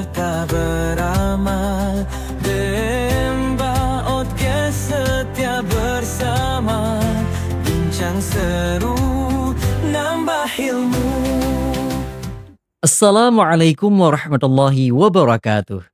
serta beramal. Demba Podcast setia bersama, bincang seru nambah ilmu. Assalamualaikum warahmatullahi wabarakatuh.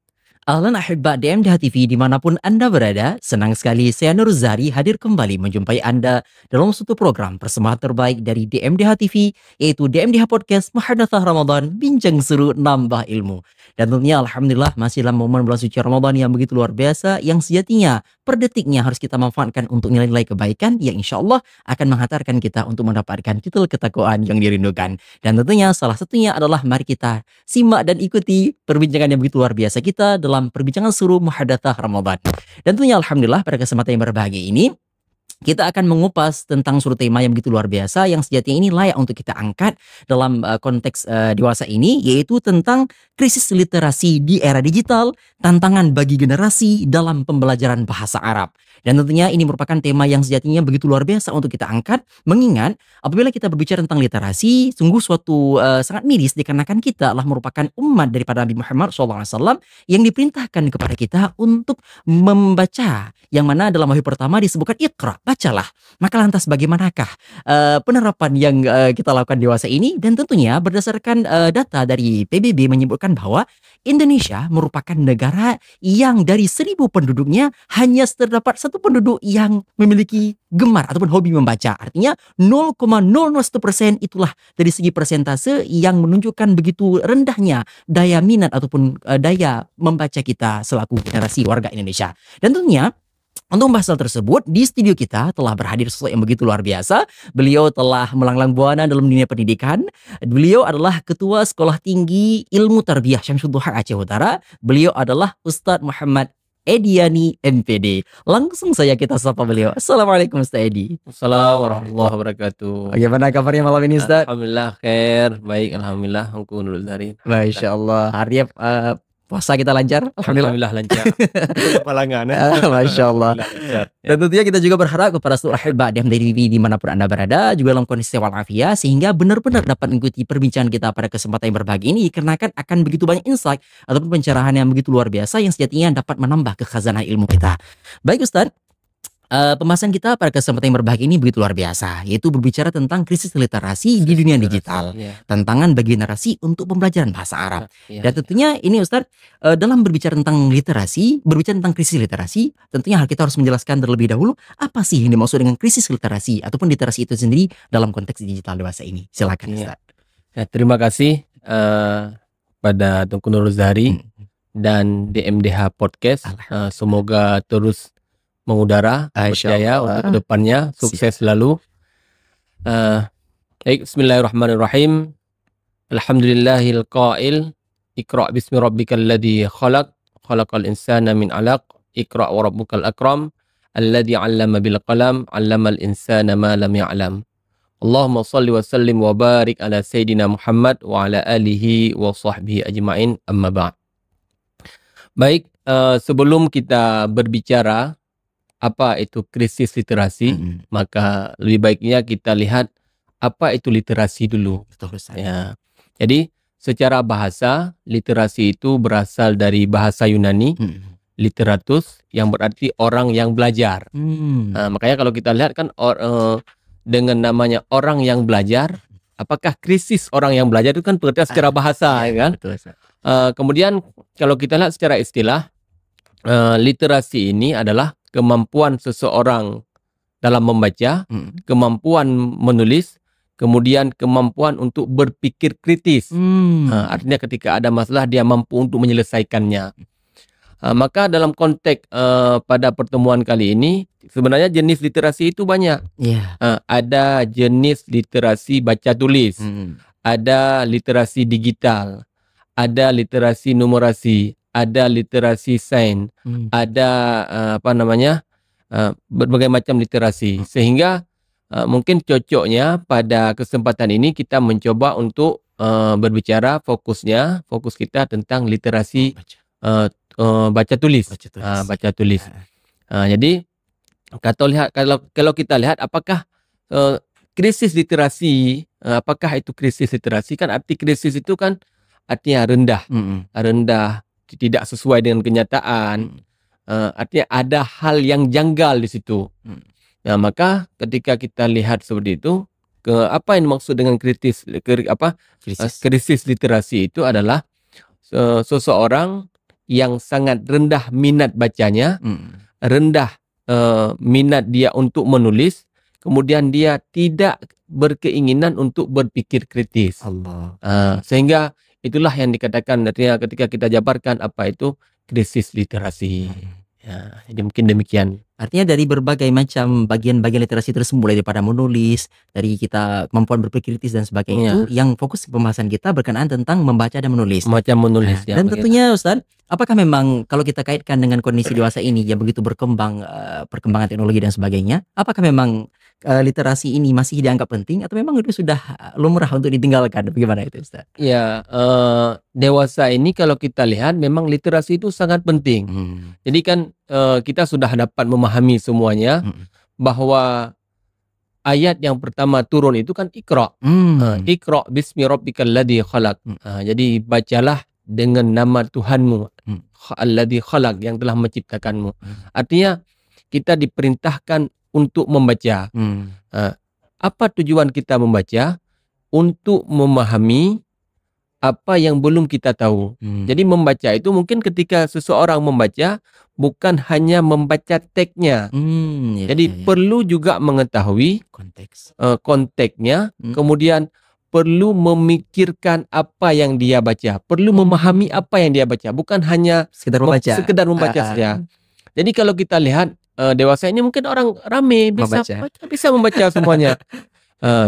Ahlan ahibba DMDH TV dimanapun Anda berada, senang sekali saya Nur Zahri hadir kembali menjumpai Anda dalam suatu program persembahan terbaik dari DMDH TV, yaitu DMDH Podcast Muhadatsah Ramadan, bincang seru nambah ilmu. Dan tentunya Alhamdulillah masih dalam momen bulan suci Ramadan yang begitu luar biasa, yang sejatinya per detiknya harus kita manfaatkan untuk nilai-nilai kebaikan yang insya Allah akan menghantarkan kita untuk mendapatkan titel ketakwaan yang dirindukan. Dan tentunya salah satunya adalah mari kita simak dan ikuti perbincangan yang begitu luar biasa kita dalam perbincangan seru Muhadatsah Ramadan. Dan tentunya Alhamdulillah pada kesempatan yang berbahagia ini kita akan mengupas tentang suatu tema yang begitu luar biasa yang sejatinya ini layak untuk kita angkat dalam konteks dewasa ini, yaitu tentang krisis literasi di era digital, tantangan bagi generasi dalam pembelajaran bahasa Arab. Dan tentunya ini merupakan tema yang sejatinya begitu luar biasa untuk kita angkat, mengingat apabila kita berbicara tentang literasi, sungguh suatu sangat miris dikarenakan kita adalah merupakan umat daripada Nabi Muhammad SAW yang diperintahkan kepada kita untuk membaca, yang mana dalam wahyu pertama disebutkan Iqra, bacalah. Maka lantas bagaimanakah penerapan yang kita lakukan dewasa ini? Dan tentunya berdasarkan data dari PBB menyebutkan bahwa Indonesia merupakan negara yang dari 1.000 penduduknya hanya terdapat satu penduduk yang memiliki gemar ataupun hobi membaca. Artinya 0,001% itulah dari segi persentase yang menunjukkan begitu rendahnya daya minat ataupun daya membaca kita selaku generasi warga Indonesia. Dan tentunya untuk membahas hal tersebut, di studio kita telah berhadir sesuatu yang begitu luar biasa. Beliau telah melanglang buana dalam dunia pendidikan. Beliau adalah Ketua Sekolah Tinggi Ilmu Tarbiyah Syamsul Duha Aceh Utara. Beliau adalah Ustadz Muhammad Ediani MPD. Langsung saja kita sapa beliau. Assalamualaikum Ustaz Edi. Assalamualaikum warahmatullahi wabarakatuh. Bagaimana kabarnya malam ini Ustaz? Alhamdulillah khair, baik alhamdulillah. Aku Nurul Zahri. Masya Allah. Harinya puasa kita lancar? Alhamdulillah lancar. Palangan. Masya Allah. Dan tentunya kita juga berharap kepada seluruh ahibah DMDH dimanapun Anda berada, juga dalam kondisi walafiat, sehingga benar-benar dapat mengikuti perbincangan kita pada kesempatan yang berbahagia ini, dikarenakan akan begitu banyak insight ataupun pencerahan yang begitu luar biasa yang sejatinya dapat menambah kekhazanah ilmu kita. Baik Ustaz, pembahasan kita pada kesempatan yang berbahagia ini begitu luar biasa, yaitu berbicara tentang krisis literasi di dunia digital, tantangan bagi generasi untuk pembelajaran bahasa Arab. Dan tentunya ini Ustadz, dalam berbicara tentang literasi, berbicara tentang krisis literasi, tentunya kita harus menjelaskan terlebih dahulu apa sih yang dimaksud dengan krisis literasi ataupun literasi itu sendiri dalam konteks digital dewasa ini. Silakan Ustadz. Ya, terima kasih pada Tunku Nurul Zahri dan DMDH Podcast. Semoga terus mengudara, berjaya untuk kedepannya, sukses selalu. Bismillahirrahmanirrahim. Alhamdulillahil qail, Iqra' bismi rabbikal ladzi khalaq, khalaqal insana min 'alaq, Iqra' wa rabbukal akram, alladzi 'allama bil qalam, 'allamal insana ma lam ya'lam. Allahumma shalli wa sallim wa barik ala sayyidina Muhammad wa ala alihi wa sahbihi ajma'in, amma ba'd. Baik, sebelum kita berbicara apa itu krisis literasi, maka lebih baiknya kita lihat apa itu literasi dulu. Betul, ya. Jadi secara bahasa, literasi itu berasal dari bahasa Yunani, literatus, yang berarti orang yang belajar. Nah, makanya kalau kita lihat kan dengan namanya orang yang belajar, apakah krisis orang yang belajar itu kan pengertian secara bahasa, ya kan? Betul, kemudian kalau kita lihat secara istilah, literasi ini adalah kemampuan seseorang dalam membaca, kemampuan menulis, kemudian kemampuan untuk berpikir kritis. Artinya ketika ada masalah dia mampu untuk menyelesaikannya. Maka dalam konteks pada pertemuan kali ini sebenarnya jenis literasi itu banyak. Ada jenis literasi baca tulis, ada literasi digital, ada literasi numerasi, ada literasi sains, ada berbagai macam literasi. Sehingga mungkin cocoknya pada kesempatan ini kita mencoba untuk berbicara fokus kita tentang literasi baca tulis. Baca tulis. Jadi kalau kita lihat apakah krisis literasi, apakah itu krisis literasi? Kan arti krisis itu kan artinya rendah, tidak sesuai dengan kenyataan. Artinya ada hal yang janggal di situ. Nah, maka ketika kita lihat seperti itu, apa yang dimaksud dengan krisis literasi itu adalah seseorang yang sangat rendah minat bacanya, rendah minat dia untuk menulis, kemudian dia tidak berkeinginan untuk berpikir kritis. Sehingga itulah yang dikatakan artinya ketika kita jabarkan apa itu krisis literasi. Ya, jadi mungkin demikian. Artinya dari berbagai macam bagian-bagian literasi tersebut, mulai daripada menulis, dari kita kemampuan berpikir kritis dan sebagainya, itu yang fokus pembahasan kita berkenaan tentang membaca dan menulis. Ya, dan tentunya Ustaz, apakah memang kalau kita kaitkan dengan kondisi dewasa ini yang begitu berkembang, perkembangan teknologi dan sebagainya, apakah memang literasi ini masih dianggap penting atau memang itu sudah lumrah untuk ditinggalkan? Bagaimana itu Ustaz? Ya, dewasa ini kalau kita lihat memang literasi itu sangat penting. Jadi kan kita sudah dapat memahami semuanya bahwa ayat yang pertama turun itu kan Iqra. Iqra bismi rabbikal ladzi khalaq. Jadi bacalah dengan nama Tuhanmu, alladzi khalaq, yang telah menciptakanmu. Artinya kita diperintahkan untuk membaca. Apa tujuan kita membaca? Untuk memahami apa yang belum kita tahu. Jadi membaca itu mungkin ketika seseorang membaca bukan hanya membaca teksnya. Jadi perlu juga mengetahui konteksnya, kemudian perlu memikirkan apa yang dia baca, perlu memahami apa yang dia baca, bukan hanya sekedar membaca saja. Jadi kalau kita lihat dewasa ini mungkin orang rame bisa membaca semuanya.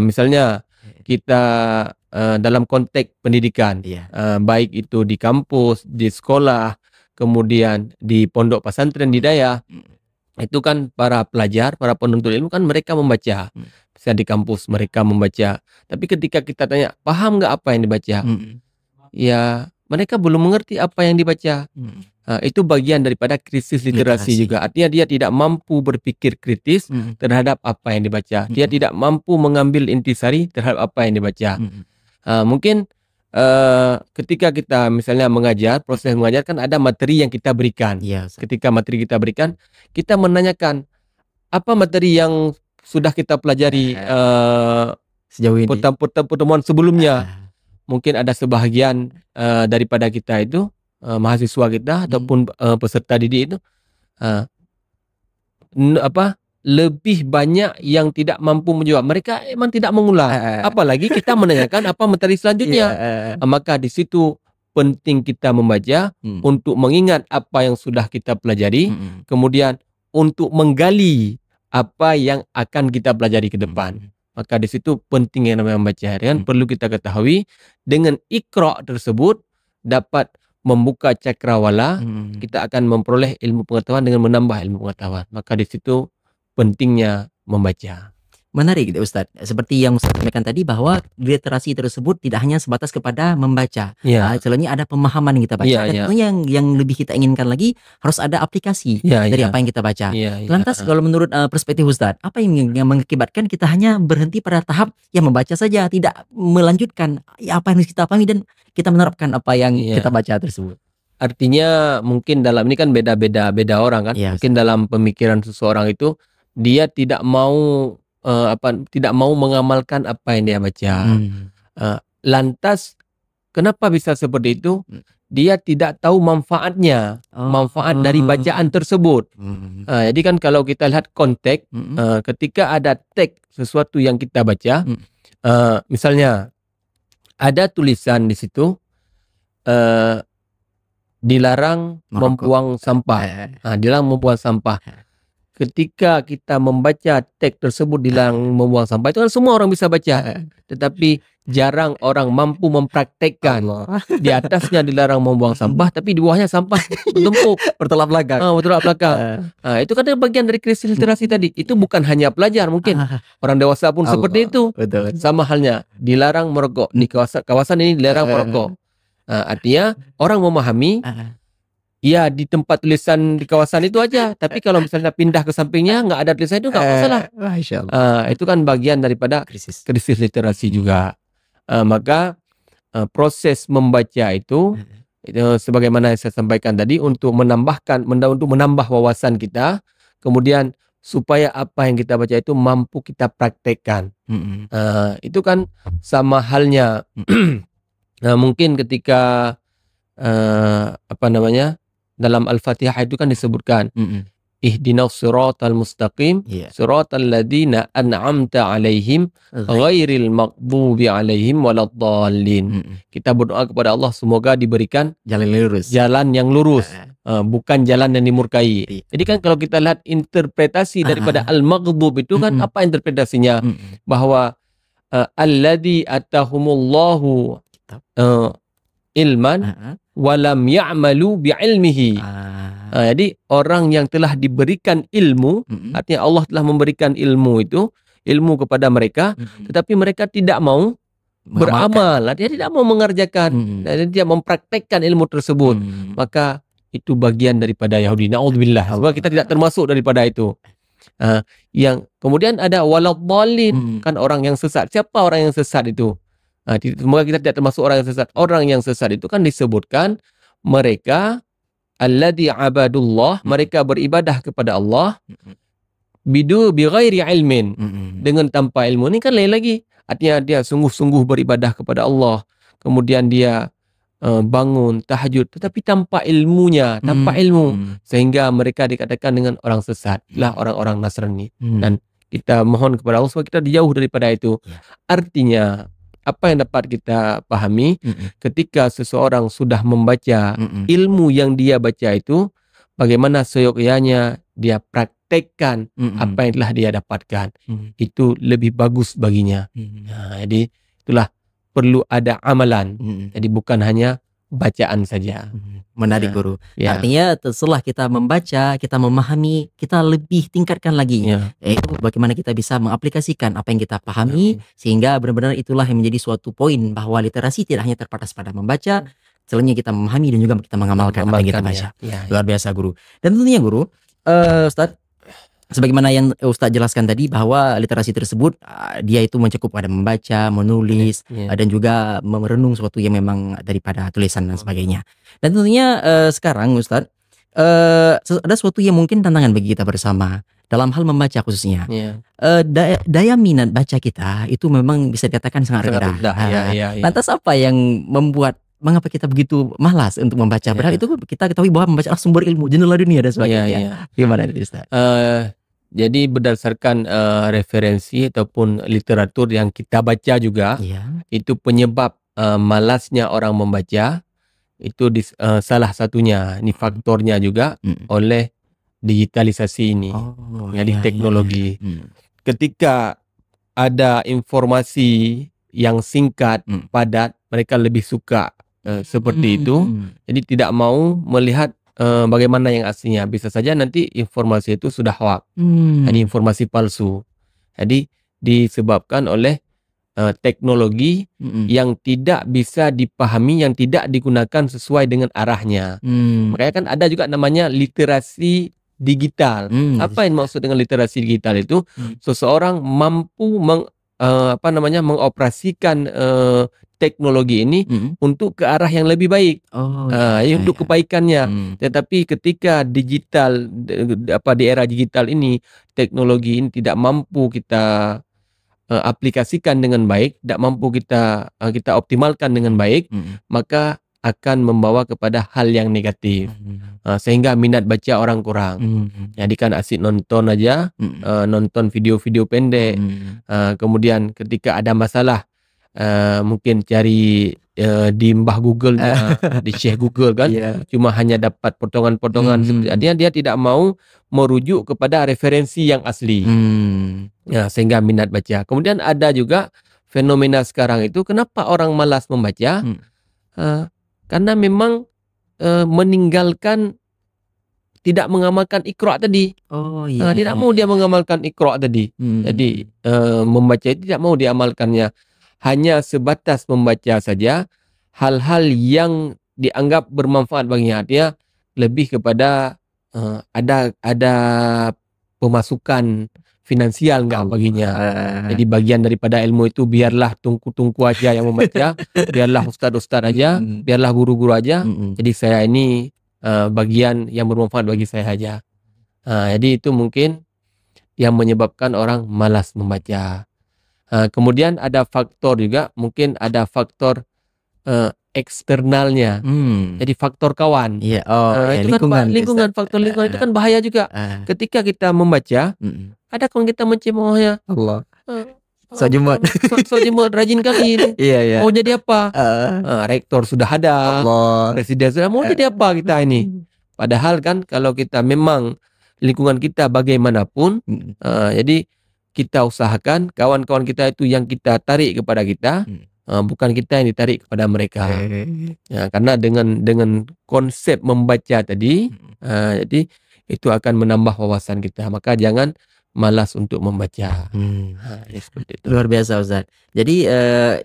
Misalnya kita dalam konteks pendidikan, baik itu di kampus, di sekolah, kemudian di pondok pesantren di daerah, itu kan para pelajar, para penuntut ilmu kan mereka membaca. Bisa di kampus mereka membaca. Tapi ketika kita tanya, paham nggak apa yang dibaca? Ya mereka belum mengerti apa yang dibaca. Itu bagian daripada krisis literasi juga. Artinya dia tidak mampu berpikir kritis terhadap apa yang dibaca. Dia tidak mampu mengambil intisari terhadap apa yang dibaca. Mungkin ketika kita misalnya mengajar, proses mengajar kan ada materi yang kita berikan. Ketika materi kita berikan, kita menanyakan apa materi yang sudah kita pelajari sejauh ini, pertemuan sebelumnya. Mungkin ada sebahagian daripada kita itu mahasiswa kita ataupun peserta didik itu lebih banyak yang tidak mampu menjawab. Mereka memang tidak mengulang. Apalagi kita menanyakan apa materi selanjutnya. Maka di situ penting kita membaca untuk mengingat apa yang sudah kita pelajari, kemudian untuk menggali apa yang akan kita pelajari ke depan. Maka di situ penting yang namanya membaca. Kan perlu kita ketahui dengan Iqra tersebut dapat membuka cakrawala, kita akan memperoleh ilmu pengetahuan dengan menambah ilmu pengetahuan. Maka di situ pentingnya membaca. Menarik Ustaz. Seperti yang Ustaz sampaikan tadi bahwa literasi tersebut tidak hanya sebatas kepada membaca. Selainnya ada pemahaman yang kita baca. Tentunya yang lebih kita inginkan lagi harus ada aplikasi dari apa yang kita baca. Lantas kalau menurut perspektif Ustaz, apa yang mengakibatkan kita hanya berhenti pada tahap yang membaca saja, tidak melanjutkan apa yang harus kita pahami dan kita menerapkan apa yang kita baca tersebut? Artinya mungkin dalam ini kan beda orang kan. Mungkin dalam pemikiran seseorang itu dia tidak mau tidak mau mengamalkan apa yang dia baca. Lantas kenapa bisa seperti itu? Dia tidak tahu manfaatnya, manfaat dari bacaan tersebut. Jadi kan kalau kita lihat konteks, ketika ada teks sesuatu yang kita baca, misalnya ada tulisan di situ dilarang membuang sampah. Dilarang membuang sampah. Ketika kita membaca teks tersebut dilarang membuang sampah, itu kan semua orang bisa baca, tetapi jarang orang mampu mempraktekkan. Di atasnya dilarang membuang sampah, tapi di bawahnya sampah bertumpuk bertolak belakang. Itu kan bagian dari krisis literasi tadi. Itu bukan hanya pelajar, mungkin orang dewasa pun seperti itu. Sama halnya dilarang merokok di kawasan ini, dilarang merokok. Artinya orang memahami. Ya di tempat tulisan di kawasan itu aja. Tapi kalau misalnya pindah ke sampingnya nggak ada tulisan itu nggak masalah. Itu kan bagian daripada krisis literasi juga. Maka proses membaca itu sebagaimana yang saya sampaikan tadi untuk menambah wawasan kita, kemudian supaya apa yang kita baca itu mampu kita praktekkan. Itu kan sama halnya mungkin ketika dalam Al-Fatihah itu kan disebutkan ihdinas siratal mustaqim siratal ladzina an'amta alaihim ghairil maghdubi alaihim waladdallin. Kita berdoa kepada Allah semoga diberikan jalan yang lurus, bukan jalan yang dimurkai. Jadi kan kalau kita lihat interpretasi daripada al-maghdub itu kan apa interpretasinya? Bahwa alladzi atahumullahu ilman walam ya'malu bi'ilmihi. Jadi orang yang telah diberikan ilmu, artinya Allah telah memberikan ilmu kepada mereka, tetapi mereka tidak mau beramal, dia tidak mau mengerjakan, dan dia mempraktekkan ilmu tersebut. Maka itu bagian daripada Yahudi. Na'udzubillah. Sebab kita tidak termasuk daripada itu. Yang kemudian ada waladdallin, kan orang yang sesat. Siapa orang yang sesat itu? Semoga kita tidak termasuk orang yang sesat. Orang yang sesat itu kan disebutkan mereka alladzi abadullah, mereka beribadah kepada Allah bighairi ilmin, dengan tanpa ilmu. Ini kan lain lagi. Artinya dia sungguh-sungguh beribadah kepada Allah, kemudian dia bangun tahajud, tetapi tanpa ilmunya, tanpa ilmu, sehingga mereka dikatakan dengan orang sesat. Itulah orang-orang Nasrani. Dan kita mohon kepada Allah supaya kita dijauh daripada itu. Artinya apa yang dapat kita pahami ketika seseorang sudah membaca ilmu yang dia baca itu, bagaimana seyogyanya dia praktekkan apa yang telah dia dapatkan. Itu lebih bagus baginya. Jadi itulah perlu ada amalan. Jadi bukan hanya bacaan saja. Menarik guru. Artinya setelah kita membaca, kita memahami, kita lebih tingkatkan lagi. Yaitu bagaimana kita bisa mengaplikasikan apa yang kita pahami, sehingga benar-benar itulah yang menjadi suatu poin bahwa literasi tidak hanya terbatas pada membaca, selainnya kita memahami dan juga kita mengamalkan apa yang kita baca. Luar biasa guru. Dan tentunya guru, Ustadz, sebagaimana yang Ustadz jelaskan tadi bahwa literasi tersebut dia itu mencakup pada membaca, menulis, dan juga merenung sesuatu yang memang daripada tulisan dan sebagainya. Dan tentunya sekarang Ustadz, ada sesuatu yang mungkin tantangan bagi kita bersama dalam hal membaca khususnya. Daya minat baca kita itu memang bisa dikatakan sangat rendah. Lantas apa yang membuat mengapa kita begitu malas untuk membaca? Padahal itu kita ketahui bahwa membaca adalah sumber ilmu, jendela dunia dan sebagainya. Gimana itu Ustaz? Jadi berdasarkan referensi ataupun literatur yang kita baca juga, itu penyebab malasnya orang membaca itu salah satunya, ini faktornya juga oleh digitalisasi ini, jadi teknologi. Ketika ada informasi yang singkat, padat, mereka lebih suka seperti itu. Jadi tidak mau melihat bagaimana yang aslinya. Bisa saja nanti informasi itu sudah hoax, jadi informasi palsu. Jadi disebabkan oleh teknologi yang tidak bisa dipahami, yang tidak digunakan sesuai dengan arahnya. Makanya kan ada juga namanya literasi digital. Apa yang maksud dengan literasi digital itu? Seseorang mampu mengoperasikan teknologi ini untuk ke arah yang lebih baik, untuk kebaikannya. Tetapi ketika digital, di era digital ini, teknologi ini tidak mampu kita aplikasikan dengan baik, tidak mampu kita optimalkan dengan baik, maka akan membawa kepada hal yang negatif, sehingga minat baca orang kurang. Jadi kan asik nonton aja, nonton video-video pendek, kemudian ketika ada masalah mungkin cari di mbah Google, di Syekh Google kan, cuma hanya dapat potongan-potongan. Artinya dia tidak mau merujuk kepada referensi yang asli, sehingga minat baca. Kemudian ada juga fenomena sekarang itu, kenapa orang malas membaca? Karena memang meninggalkan, tidak mengamalkan Iqra tadi. Tidak mau dia mengamalkan Iqra tadi. Jadi membaca itu tidak mau diamalkannya. Hanya sebatas membaca saja hal-hal yang dianggap bermanfaat baginya. Dia lebih kepada ada pemasukan finansial enggak baginya. Jadi bagian daripada ilmu itu biarlah tungku-tungku aja yang membaca, biarlah ustaz-ustaz aja, biarlah guru-guru aja. Jadi saya ini bagian yang bermanfaat bagi saya aja. Jadi itu mungkin yang menyebabkan orang malas membaca. Kemudian ada faktor juga, mungkin ada faktor eksternalnya. Jadi faktor kawan. Iya, Itu kan lingkungan, faktor lingkungan itu kan bahaya juga. Ketika kita membaca, ada kawan kita mencemoohnya. Allah. So jemut, rajin kali ini. Iya. Mau jadi apa? Rektor sudah ada, Allah. presiden sudah, mau jadi apa kita ini? Padahal kan kalau kita memang lingkungan kita bagaimanapun, jadi kita usahakan kawan-kawan kita itu yang kita tarik kepada kita, bukan kita yang ditarik kepada mereka. Ya, karena dengan konsep membaca tadi, jadi itu akan menambah wawasan kita. Maka jangan malas untuk membaca. Seperti itu. Luar biasa Ustaz. Jadi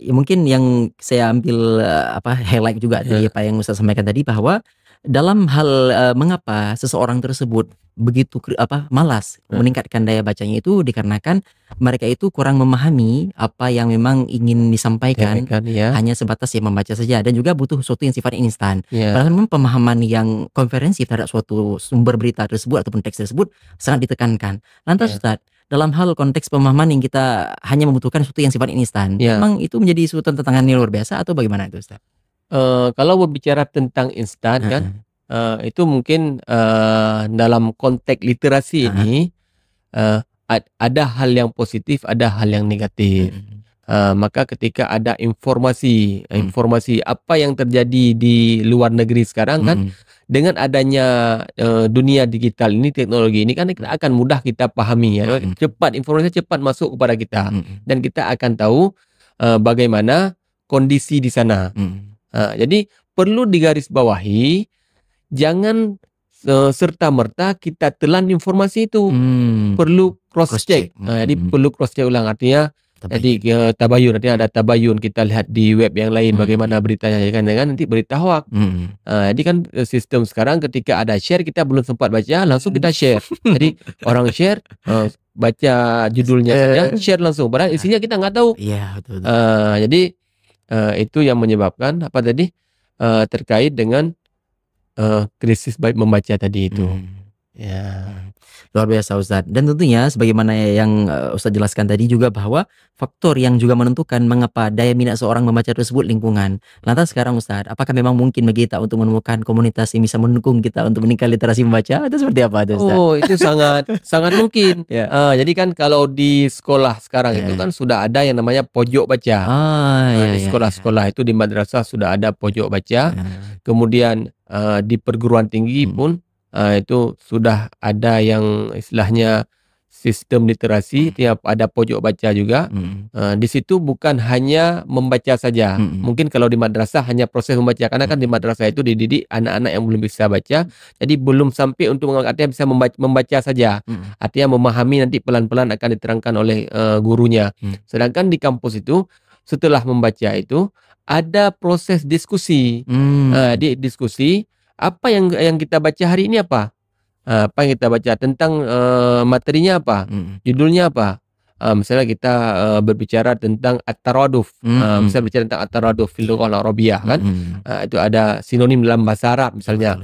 mungkin yang saya ambil highlight juga dari apa yang Ustaz sampaikan tadi, bahwa dalam hal mengapa seseorang tersebut begitu malas meningkatkan daya bacanya, itu dikarenakan mereka itu kurang memahami apa yang memang ingin disampaikan, hanya sebatas ya membaca saja, dan juga butuh sesuatu yang sifatnya instan. Padahal memang pemahaman yang komprehensif terhadap suatu sumber berita tersebut ataupun teks tersebut sangat ditekankan. Lantas Ustaz, dalam hal konteks pemahaman yang kita hanya membutuhkan sesuatu yang sifatnya instan, memang itu menjadi suatu tantangan yang luar biasa atau bagaimana itu Ustaz? Kalau berbicara tentang instan kan, itu mungkin dalam konteks literasi ini ada hal yang positif, ada hal yang negatif. Maka ketika ada informasi apa yang terjadi di luar negeri sekarang kan, dengan adanya dunia digital ini, teknologi ini kan akan mudah kita pahami ya. Cepat, informasi cepat masuk kepada kita, dan kita akan tahu bagaimana kondisi di sana. Jadi perlu digarisbawahi, jangan serta-merta kita telan informasi itu. Perlu cross check. Jadi perlu cross check ulang, artinya jadi tabayun, artinya ada tabayun, kita lihat di web yang lain bagaimana beritanya, jangan nanti berita hoax. Jadi kan sistem sekarang ketika ada share, kita belum sempat baca langsung kita share. Jadi orang share baca judulnya saja, share langsung, padahal isinya kita nggak tahu. Iya, betul. Jadi itu yang menyebabkan terkait dengan krisis baik membaca tadi itu. Luar biasa Ustaz. Dan tentunya sebagaimana yang Ustaz jelaskan tadi juga, bahwa faktor yang juga menentukan mengapa daya minat seorang membaca tersebut lingkungan. Lantas sekarang Ustaz, apakah memang mungkin bagi kita untuk menemukan komunitas yang bisa mendukung kita untuk meningkatkan literasi membaca, atau seperti apa itu Ustaz? Itu sangat mungkin. Jadi kan kalau di sekolah sekarang itu kan sudah ada yang namanya pojok baca. Di sekolah-sekolah itu, di madrasah sudah ada pojok baca. Kemudian di perguruan tinggi pun itu sudah ada yang istilahnya sistem literasi, tiap ada pojok baca juga. Di situ bukan hanya membaca saja. Mungkin kalau di madrasah hanya proses membaca, karena kan di madrasah itu dididik anak-anak yang belum bisa baca, jadi belum sampai untuk artinya bisa membaca saja. Artinya memahami nanti pelan-pelan akan diterangkan oleh gurunya. Sedangkan di kampus itu setelah membaca itu ada proses diskusi. Di diskusi, apa yang kita baca hari ini apa? Apa yang kita baca tentang materinya apa? Judulnya apa? Misalnya kita berbicara tentang at-taraduf. Misalnya berbicara tentang at-taraduf fil lughah al-arabiyah kan. Itu ada sinonim dalam bahasa Arab misalnya.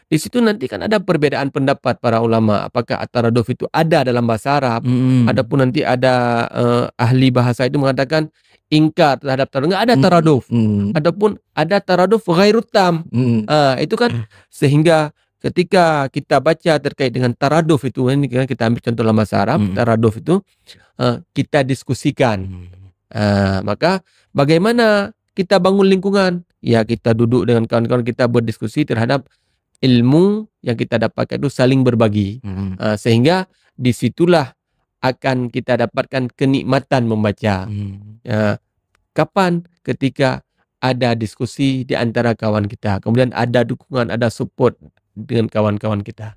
Di situ nanti kan ada perbedaan pendapat para ulama, apakah at-taraduf itu ada dalam bahasa Arab. Adapun nanti ada ahli bahasa itu mengatakan ingkar terhadap taraduf, nggak ada taraduf. Adapun ada taraduf ghairut tam. Itu kan, sehingga ketika kita baca terkait dengan taraduf itu, ini kita ambil contoh dalam bahasa Arab, taraduf itu kita diskusikan. Maka bagaimana kita bangun lingkungan? Ya, kita duduk dengan kawan-kawan kita berdiskusi terhadap ilmu yang kita dapatkan itu, saling berbagi. Sehingga disitulah akan kita dapatkan kenikmatan membaca. Kapan? Ketika ada diskusi di antara kawan kita, kemudian ada dukungan, ada support dengan kawan-kawan kita.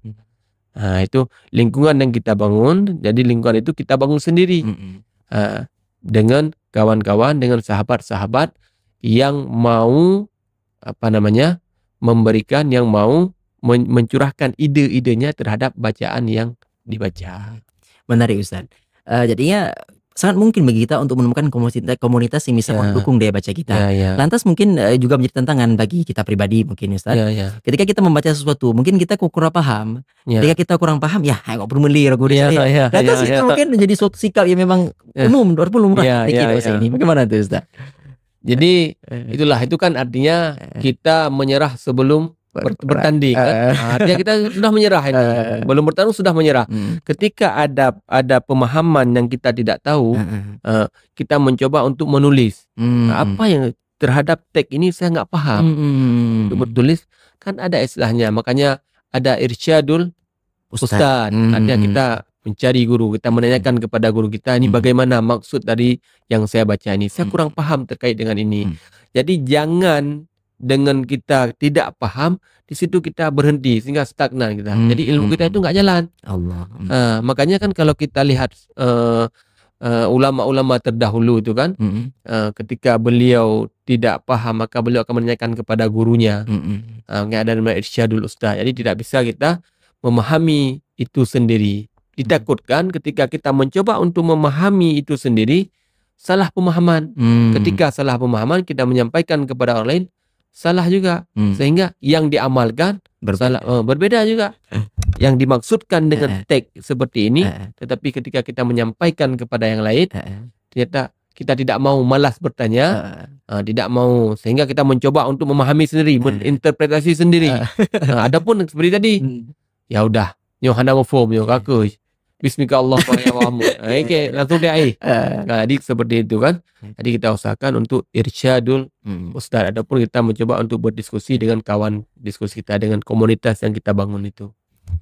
Itu lingkungan yang kita bangun. Jadi lingkungan itu kita bangun sendiri dengan kawan-kawan, dengan sahabat-sahabat yang mau memberikan, yang mau mencurahkan ide-idenya terhadap bacaan yang dibaca. Menarik Ustaz. Jadinya sangat mungkin bagi kita untuk menemukan komunitas yang bisa mendukung daya baca kita. Lantas mungkin juga menjadi tantangan bagi kita pribadi mungkin Ustaz. Ketika kita membaca sesuatu, mungkin kita kurang paham. Ketika kita kurang paham, ya nggak perlu melir aku lantas itu mungkin menjadi suatu sikap yang memang lumrah di kita ini. Bagaimana tuh Ustaz? Jadi itulah, itu kan artinya kita menyerah sebelum bertanding kan? Artinya kita sudah menyerah ini. Belum bertanding sudah menyerah. Ketika ada pemahaman yang kita tidak tahu, kita mencoba untuk menulis. Apa yang terhadap teks ini saya nggak paham. Untuk bertulis kan ada istilahnya. Makanya ada irsyadul ustad. Artinya kita mencari guru, kita menanyakan kepada guru kita, ini bagaimana maksud dari yang saya baca ini, saya kurang paham terkait dengan ini. Jadi jangan dengan kita tidak paham, di situ kita berhenti sehingga stagnan kita. Jadi ilmu kita itu nggak jalan. Makanya kan kalau kita lihat ulama-ulama terdahulu itu kan, ketika beliau tidak paham maka beliau akan menanyakan kepada gurunya. Ada nama irsyadul ustaz. Jadi tidak bisa kita memahami itu sendiri. Ditakutkan ketika kita mencoba untuk memahami itu sendiri, salah pemahaman. Ketika salah pemahaman, kita menyampaikan kepada orang lain, salah juga. Sehingga yang diamalkan berbeda juga. Yang dimaksudkan dengan teks seperti ini, tetapi ketika kita menyampaikan kepada yang lain, ternyata kita tidak mau, malas bertanya, tidak mau, sehingga kita mencoba untuk memahami sendiri, menginterpretasi sendiri. Adapun seperti tadi, ya udah, nyo hana form nyo kaku. Bismillahirrahmanirrahim. Langsung dia Jadi seperti itu kan. Jadi kita usahakan untuk irsyadul ustaz. Adapun kita mencoba untuk berdiskusi dengan kawan diskusi kita, dengan komunitas yang kita bangun itu.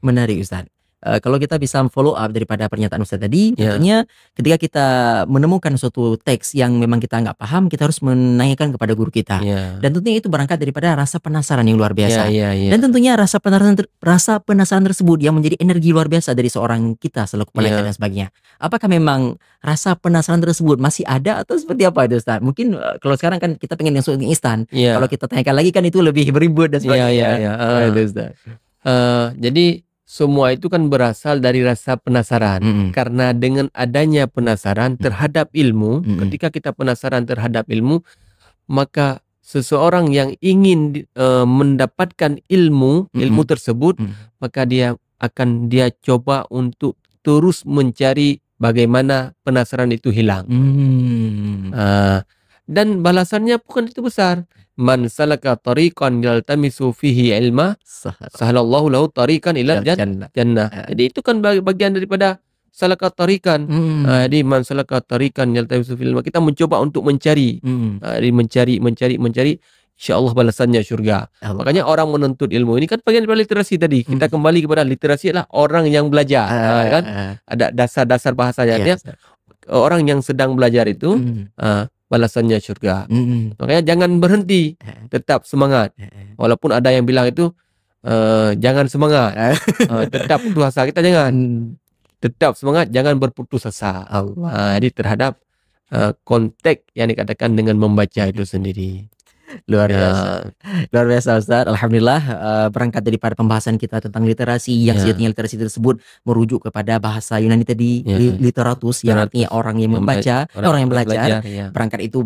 Menarik Ustaz. Kalau kita bisa follow up daripada pernyataan Ustaz tadi, tentunya ketika kita menemukan suatu teks yang memang kita nggak paham, kita harus menanyakan kepada guru kita. Dan tentunya itu berangkat daripada rasa penasaran yang luar biasa. Dan tentunya rasa penasaran tersebut yang menjadi energi luar biasa dari seorang kita selaku pelajar dan sebagainya. Apakah memang rasa penasaran tersebut masih ada atau seperti apa itu Ustaz? Mungkin kalau sekarang kan kita pengen yang instan. Kalau kita tanyakan lagi kan itu lebih beribut dan sebagainya. Itu Ustaz. Jadi semua itu kan berasal dari rasa penasaran. Karena dengan adanya penasaran terhadap ilmu, ketika kita penasaran terhadap ilmu, maka seseorang yang ingin mendapatkan ilmu tersebut, maka dia coba untuk terus mencari bagaimana penasaran itu hilang. Dan balasannya bukan itu besar. Man salaka tariqan yaltamisu fihi ilma sahalallahu lahu tariqan ila jannah. Jadi itu kan bagian daripada salaka tariqan. Jadi man salaka tariqan yaltamisu fihi ilma, kita mencoba untuk mencari. Mencari, insyaallah balasannya surga. Makanya orang menuntut ilmu ini kan bagian daripada literasi tadi. Kita kembali kepada literasi adalah orang yang belajar, kan? Ada dasar-dasar bahasanya. Orang yang sedang belajar itu balasannya surga. Makanya jangan berhenti, tetap semangat. Walaupun ada yang bilang itu jangan semangat, tetap putus asa. Kita jangan, tetap semangat, jangan berputus asa. Jadi terhadap konteks yang dikatakan dengan membaca itu sendiri. Luar biasa Ustaz. Alhamdulillah, berangkat daripada pembahasan kita tentang literasi yang sejatinya literasi tersebut merujuk kepada bahasa Yunani tadi, literatus, yang artinya orang yang membaca, orang yang belajar. Berangkat itu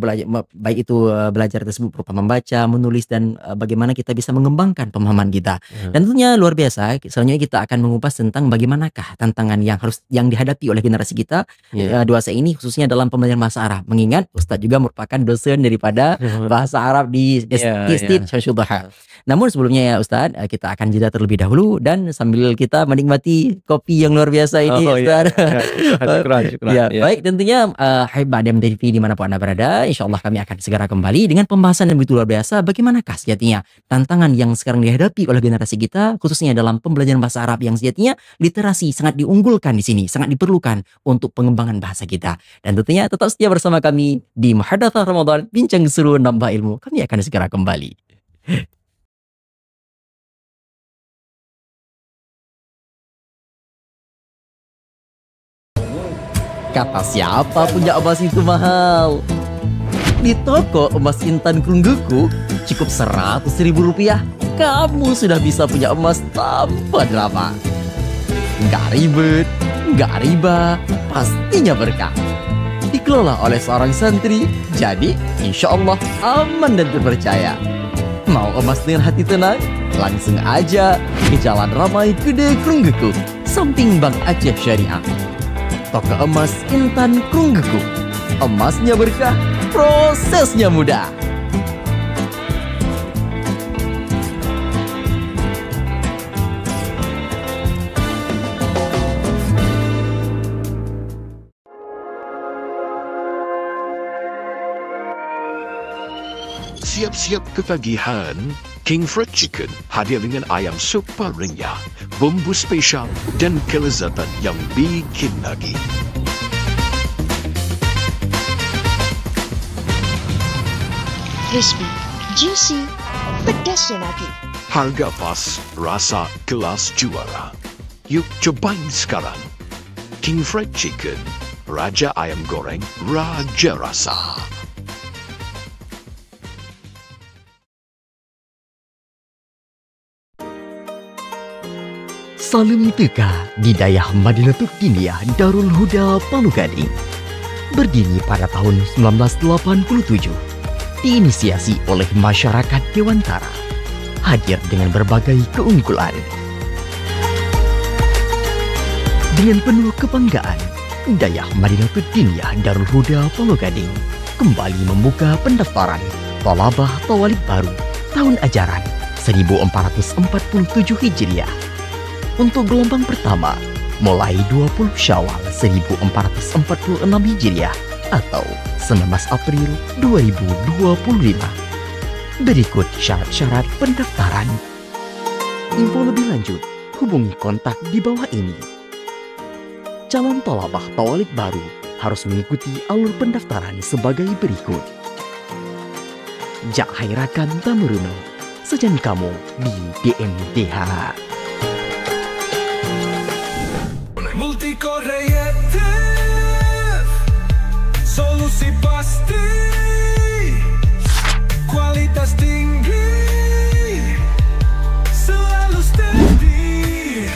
baik itu belajar tersebut berupa membaca, menulis, dan bagaimana kita bisa mengembangkan pemahaman kita. Dan tentunya luar biasa, selanjutnya kita akan mengupas tentang bagaimanakah tantangan yang dihadapi oleh generasi kita dewasa ini, khususnya dalam pembelajaran bahasa Arab. Mengingat Ustaz juga merupakan dosen daripada bahasa Arab di Institut Syamsul Duha. Namun sebelumnya ya Ustaz, kita akan jeda terlebih dahulu dan sambil kita menikmati kopi yang luar biasa ini Ustaz. Syukran. Baik, tentunya Haibah Dem TV dimanapun Anda berada, insyaallah kami akan segera kembali dengan pembahasan yang begitu luar biasa, bagaimanakah sejatinya tantangan yang sekarang dihadapi oleh generasi kita, khususnya dalam pembelajaran bahasa Arab yang sejatinya literasi sangat diunggulkan di sini, sangat diperlukan untuk pengembangan bahasa kita. Dan tentunya tetap setia bersama kami di Muhadatsah Ramadan, bincang seru nambah ilmu. Kami akan segera kembali. Kata siapa punya emas itu mahal? Di toko emas intan Krungguku cukup Rp100.000, kamu sudah bisa punya emas tanpa drama. Nggak ribet, nggak riba, pastinya berkah. Dikelola oleh seorang santri, jadi insya Allah aman dan terpercaya. Mau emas dengan hati tenang? Langsung aja ke Jalan Ramai Gede Krunggeku, samping Bank Aceh Syariah. Toko emas Intan Krunggeku. Emasnya berkah, prosesnya mudah. Siap-siap ketagihan, King Fried Chicken hadir dengan ayam super renyah, bumbu spesial dan kelezatan yang bikin nagih. Crispy, juicy, pedasnya nagih. Harga pas, rasa kelas juara. Yuk cobain sekarang. King Fried Chicken, Raja Ayam Goreng, Raja Rasa. Salim Teka di Dayah Madinatul Diniyah Darul Huda Palu Gading. Berdiri pada tahun 1987, diinisiasi oleh masyarakat Dewantara, hadir dengan berbagai keunggulan. Dengan penuh kebanggaan, Dayah Madinatul Diniyah Darul Huda Palu Gading kembali membuka pendaftaran Thalabah Thawalib baru tahun ajaran 1447 Hijriah. Untuk gelombang pertama, mulai 20 Syawal 1446 Hijriah atau 19 April 2025. Berikut syarat-syarat pendaftaran. Info lebih lanjut, hubungi kontak di bawah ini. Calon Thalabah Thawalib baru harus mengikuti alur pendaftaran sebagai berikut. Jak Hairakan Tamuruno, sejan kamu di DMDH. Multicore Creative, solusi pasti, kualitas tinggi, selalu steady.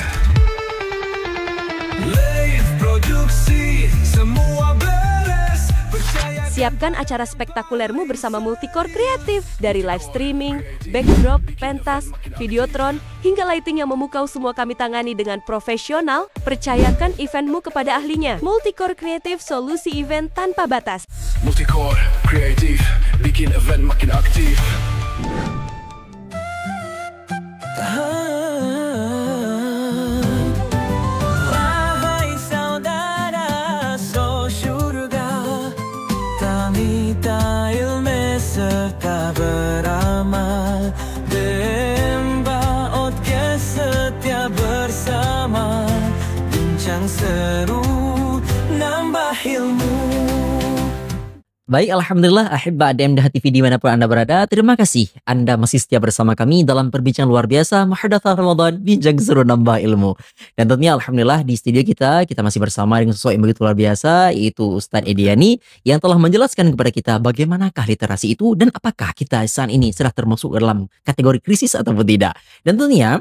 Live produksi, semua beres, percaya. Siapkan acara spektakulermu bersama Multicore Kreatif. Dari live streaming, backdrop, pentas, videotron, hingga lighting yang memukau semua kami tangani dengan profesional. Percayakan eventmu kepada ahlinya. Multicore Kreatif, solusi event tanpa batas. Multicore Creative, bikin event makin aktif. Wahai saudara, so syurga, Tamita ilmu serta beramal, Demba Otke setia bersama, bincang seru, nambah ilmu. Baik, Alhamdulillah, Ahibba DMDH TV dimanapun Anda berada. Terima kasih Anda masih setia bersama kami dalam perbincangan luar biasa Muhadatsah Ramadan, bincang seru nambah ilmu. Dan tentunya Alhamdulillah di studio kita masih bersama dengan sesuatu yang begitu luar biasa, yaitu Ustadz Ediani yang telah menjelaskan kepada kita bagaimanakah literasi itu dan apakah kita saat ini sudah termasuk dalam kategori krisis ataupun tidak. Dan tentunya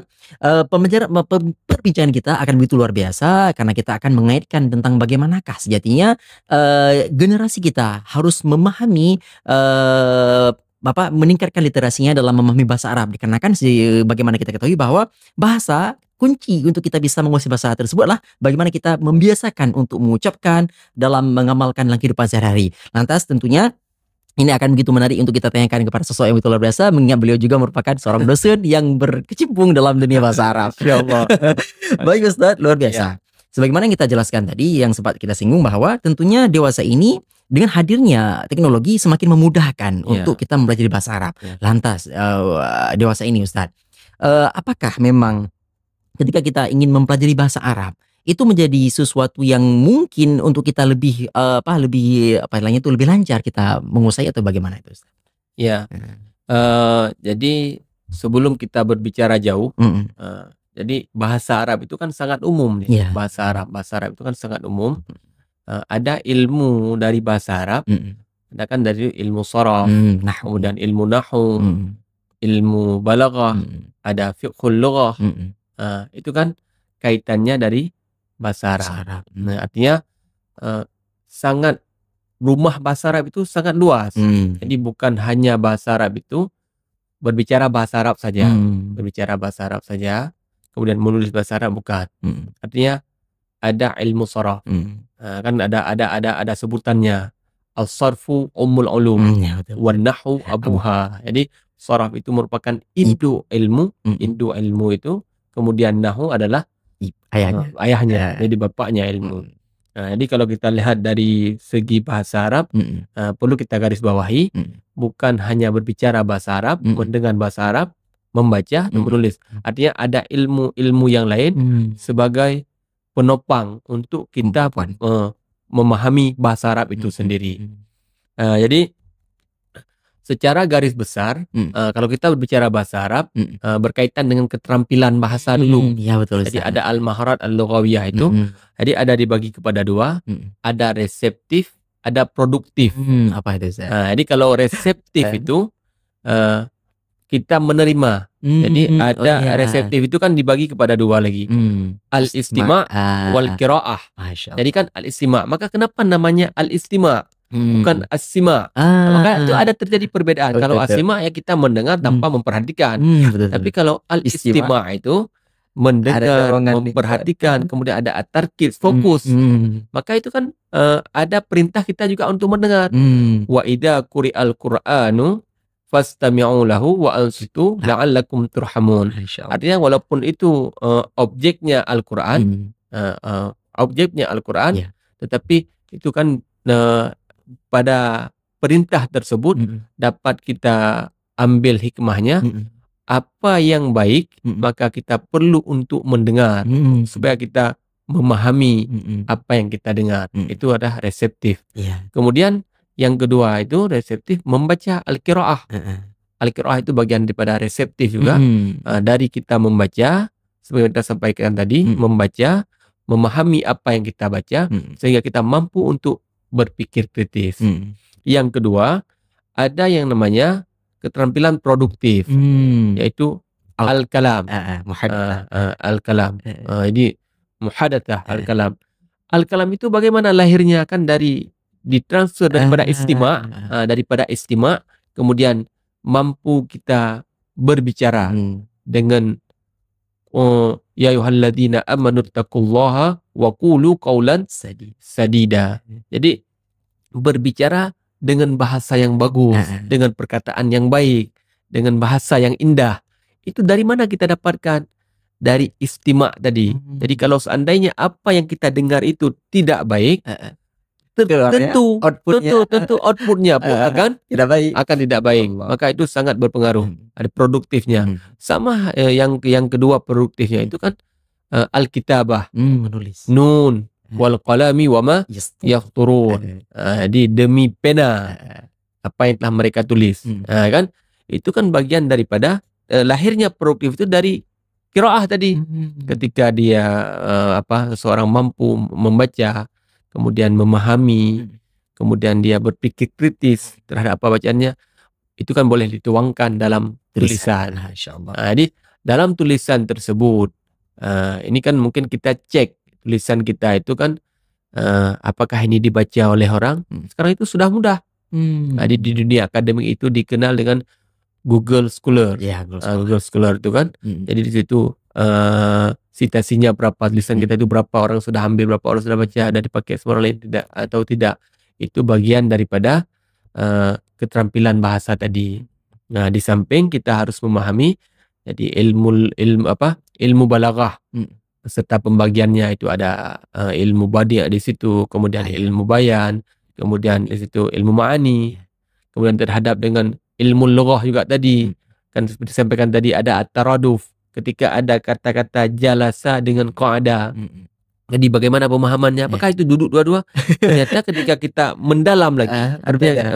perbincangan kita akan begitu luar biasa karena kita akan mengaitkan tentang bagaimanakah sejatinya generasi kita harus memahami meningkatkan literasinya dalam memahami bahasa Arab, dikarenakan bagaimana kita ketahui bahwa bahasa kunci untuk kita bisa menguasai bahasa tersebut adalah bagaimana kita membiasakan untuk mengucapkan dalam mengamalkan dalam kehidupan sehari-hari. Lantas tentunya ini akan begitu menarik untuk kita tanyakan kepada sosok yang betul luar biasa, mengingat beliau juga merupakan seorang dosen yang berkecimpung dalam dunia bahasa Arab. Ya Allah. Baik Ustadz, luar biasa. Sebagaimana yang kita jelaskan tadi, yang sempat kita singgung bahwa tentunya dewasa ini dengan hadirnya teknologi semakin memudahkan untuk kita mempelajari bahasa Arab. Lantas dewasa ini Ustadz, apakah memang ketika kita ingin mempelajari bahasa Arab itu menjadi sesuatu yang mungkin untuk kita lebih lebih lancar kita menguasai atau bagaimana itu Ustaz? Ya. Jadi sebelum kita berbicara jauh, jadi bahasa Arab itu kan sangat umum nih. Bahasa Arab itu kan sangat umum. Ada ilmu dari bahasa Arab, ada kan dari ilmu sharaf, kemudian ilmu nahwu, ilmu balaghah, ada fiqhul lughah. Itu kan kaitannya dari bahasa Arab. Nah, artinya sangat rumah bahasa Arab itu sangat luas. Jadi bukan hanya bahasa Arab itu berbicara bahasa Arab saja, kemudian menulis bahasa Arab, bukan. Artinya ada ilmu sharaf. Kan ada sebutannya. Al-sarfu ummul ulum, wan nahwu abuha. Jadi sharaf itu merupakan induk ilmu itu, kemudian nahwu adalah ayahnya, jadi bapaknya ilmu. Nah, jadi kalau kita lihat dari segi bahasa Arab, perlu kita garis bawahi, bukan hanya berbicara bahasa Arab, dengan bahasa Arab, membaca dan menulis. Artinya ada ilmu-ilmu yang lain sebagai penopang untuk kita memahami bahasa Arab itu sendiri. Jadi secara garis besar, kalau kita berbicara bahasa Arab, berkaitan dengan keterampilan bahasa dulu. Ya, betul. Jadi ada al-maharat al-lughawiyah itu. Jadi ada dibagi kepada dua, ada reseptif, ada produktif. Apa itu, Ustaz? Jadi kalau reseptif itu kita menerima. Jadi ada reseptif itu kan dibagi kepada dua lagi. Al-istima' wal qiraah. Jadi kan al-istima'. Maka kenapa namanya al-istima'? Bukan as-sima'. Maka itu ada terjadi perbedaan. Kalau as-sima' ya kita mendengar tanpa memperhatikan. Tapi kalau al-istima' itu mendengar, memperhatikan, kemudian ada at-tarkiz, fokus. Maka itu kan ada perintah kita juga untuk mendengar. Wa idza quri'al Qur'anu fastami'u lahu wa ansitu la'allakum turhamun. Artinya walaupun itu objeknya Al-Qur'an, tetapi itu kan pada perintah tersebut dapat kita ambil hikmahnya. Apa yang baik maka kita perlu untuk mendengar supaya kita memahami apa yang kita dengar. Itu adalah reseptif. Kemudian yang kedua itu reseptif, membaca al-qiraah. Al-qiraah itu bagian daripada reseptif juga. Dari kita membaca, seperti kita sampaikan tadi, membaca, memahami apa yang kita baca, sehingga kita mampu untuk berpikir kritis. Yang kedua, ada yang namanya keterampilan produktif, yaitu al-kalam. Al-kalam. Jadi muhadatsah, al-kalam. Al-kalam itu bagaimana lahirnya? Kan ditransfer daripada istima', kemudian mampu kita berbicara dengan ya ayyuhalladzina amanu taqullaha wa qulu qawlan sadida. Jadi berbicara dengan bahasa yang bagus, dengan perkataan yang baik, dengan bahasa yang indah. Itu dari mana kita dapatkan? Dari istima' tadi. Jadi kalau seandainya apa yang kita dengar itu tidak baik, tentu outputnya pun akan tidak baik. Maka itu sangat berpengaruh. Ada produktifnya. Sama yang kedua produktifnya itu kan al-kitabah, menulis. Nun wal qalami wa ma yasturun. Jadi demi pena apa yang telah mereka tulis. Kan itu kan bagian daripada lahirnya produktif itu dari qiraah tadi. Ketika dia seorang mampu membaca, kemudian memahami, kemudian dia berpikir kritis terhadap apa bacaannya, itu kan boleh dituangkan dalam tulisan. Jadi dalam tulisan tersebut, ini kan mungkin kita cek tulisan kita itu kan apakah ini dibaca oleh orang. Sekarang itu sudah mudah. Jadi di dunia akademik itu dikenal dengan Google Scholar. Google Scholar itu kan. Jadi di situ citasinya berapa, tulisan kita itu berapa orang sudah ambil, berapa orang sudah baca, dan dipakai semua orang lain tidak atau tidak. Itu bagian daripada keterampilan bahasa tadi. Nah, di samping kita harus memahami jadi ilmu balaghah serta pembagiannya. Itu ada ilmu badi' di situ, kemudian ilmu bayan, kemudian di situ ilmu ma'ani, kemudian terhadap dengan ilmu lughah juga tadi. Kan seperti disampaikan tadi ada at-taraduf. Ketika ada kata-kata jalasa dengan qa'ada. Jadi bagaimana pemahamannya? Apakah itu duduk dua-dua? Ternyata ketika kita mendalam lagi, artinya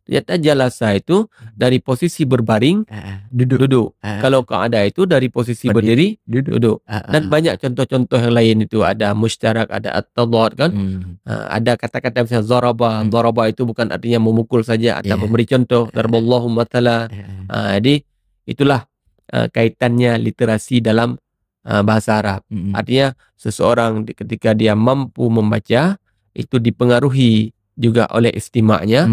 ternyata jalasa itu dari posisi berbaring duduk. Kalau qa'ada itu dari posisi berdiri duduk. Dan banyak contoh-contoh yang lain itu ada mustarak, ada at-tadad kan. Ada kata-kata misalnya zaraba. Zaraba itu bukan artinya memukul saja, atau memberi contoh. Daraballahu mathala. Jadi itulah kaitannya literasi dalam bahasa Arab. Artinya seseorang ketika dia mampu membaca itu dipengaruhi juga oleh istimaknya,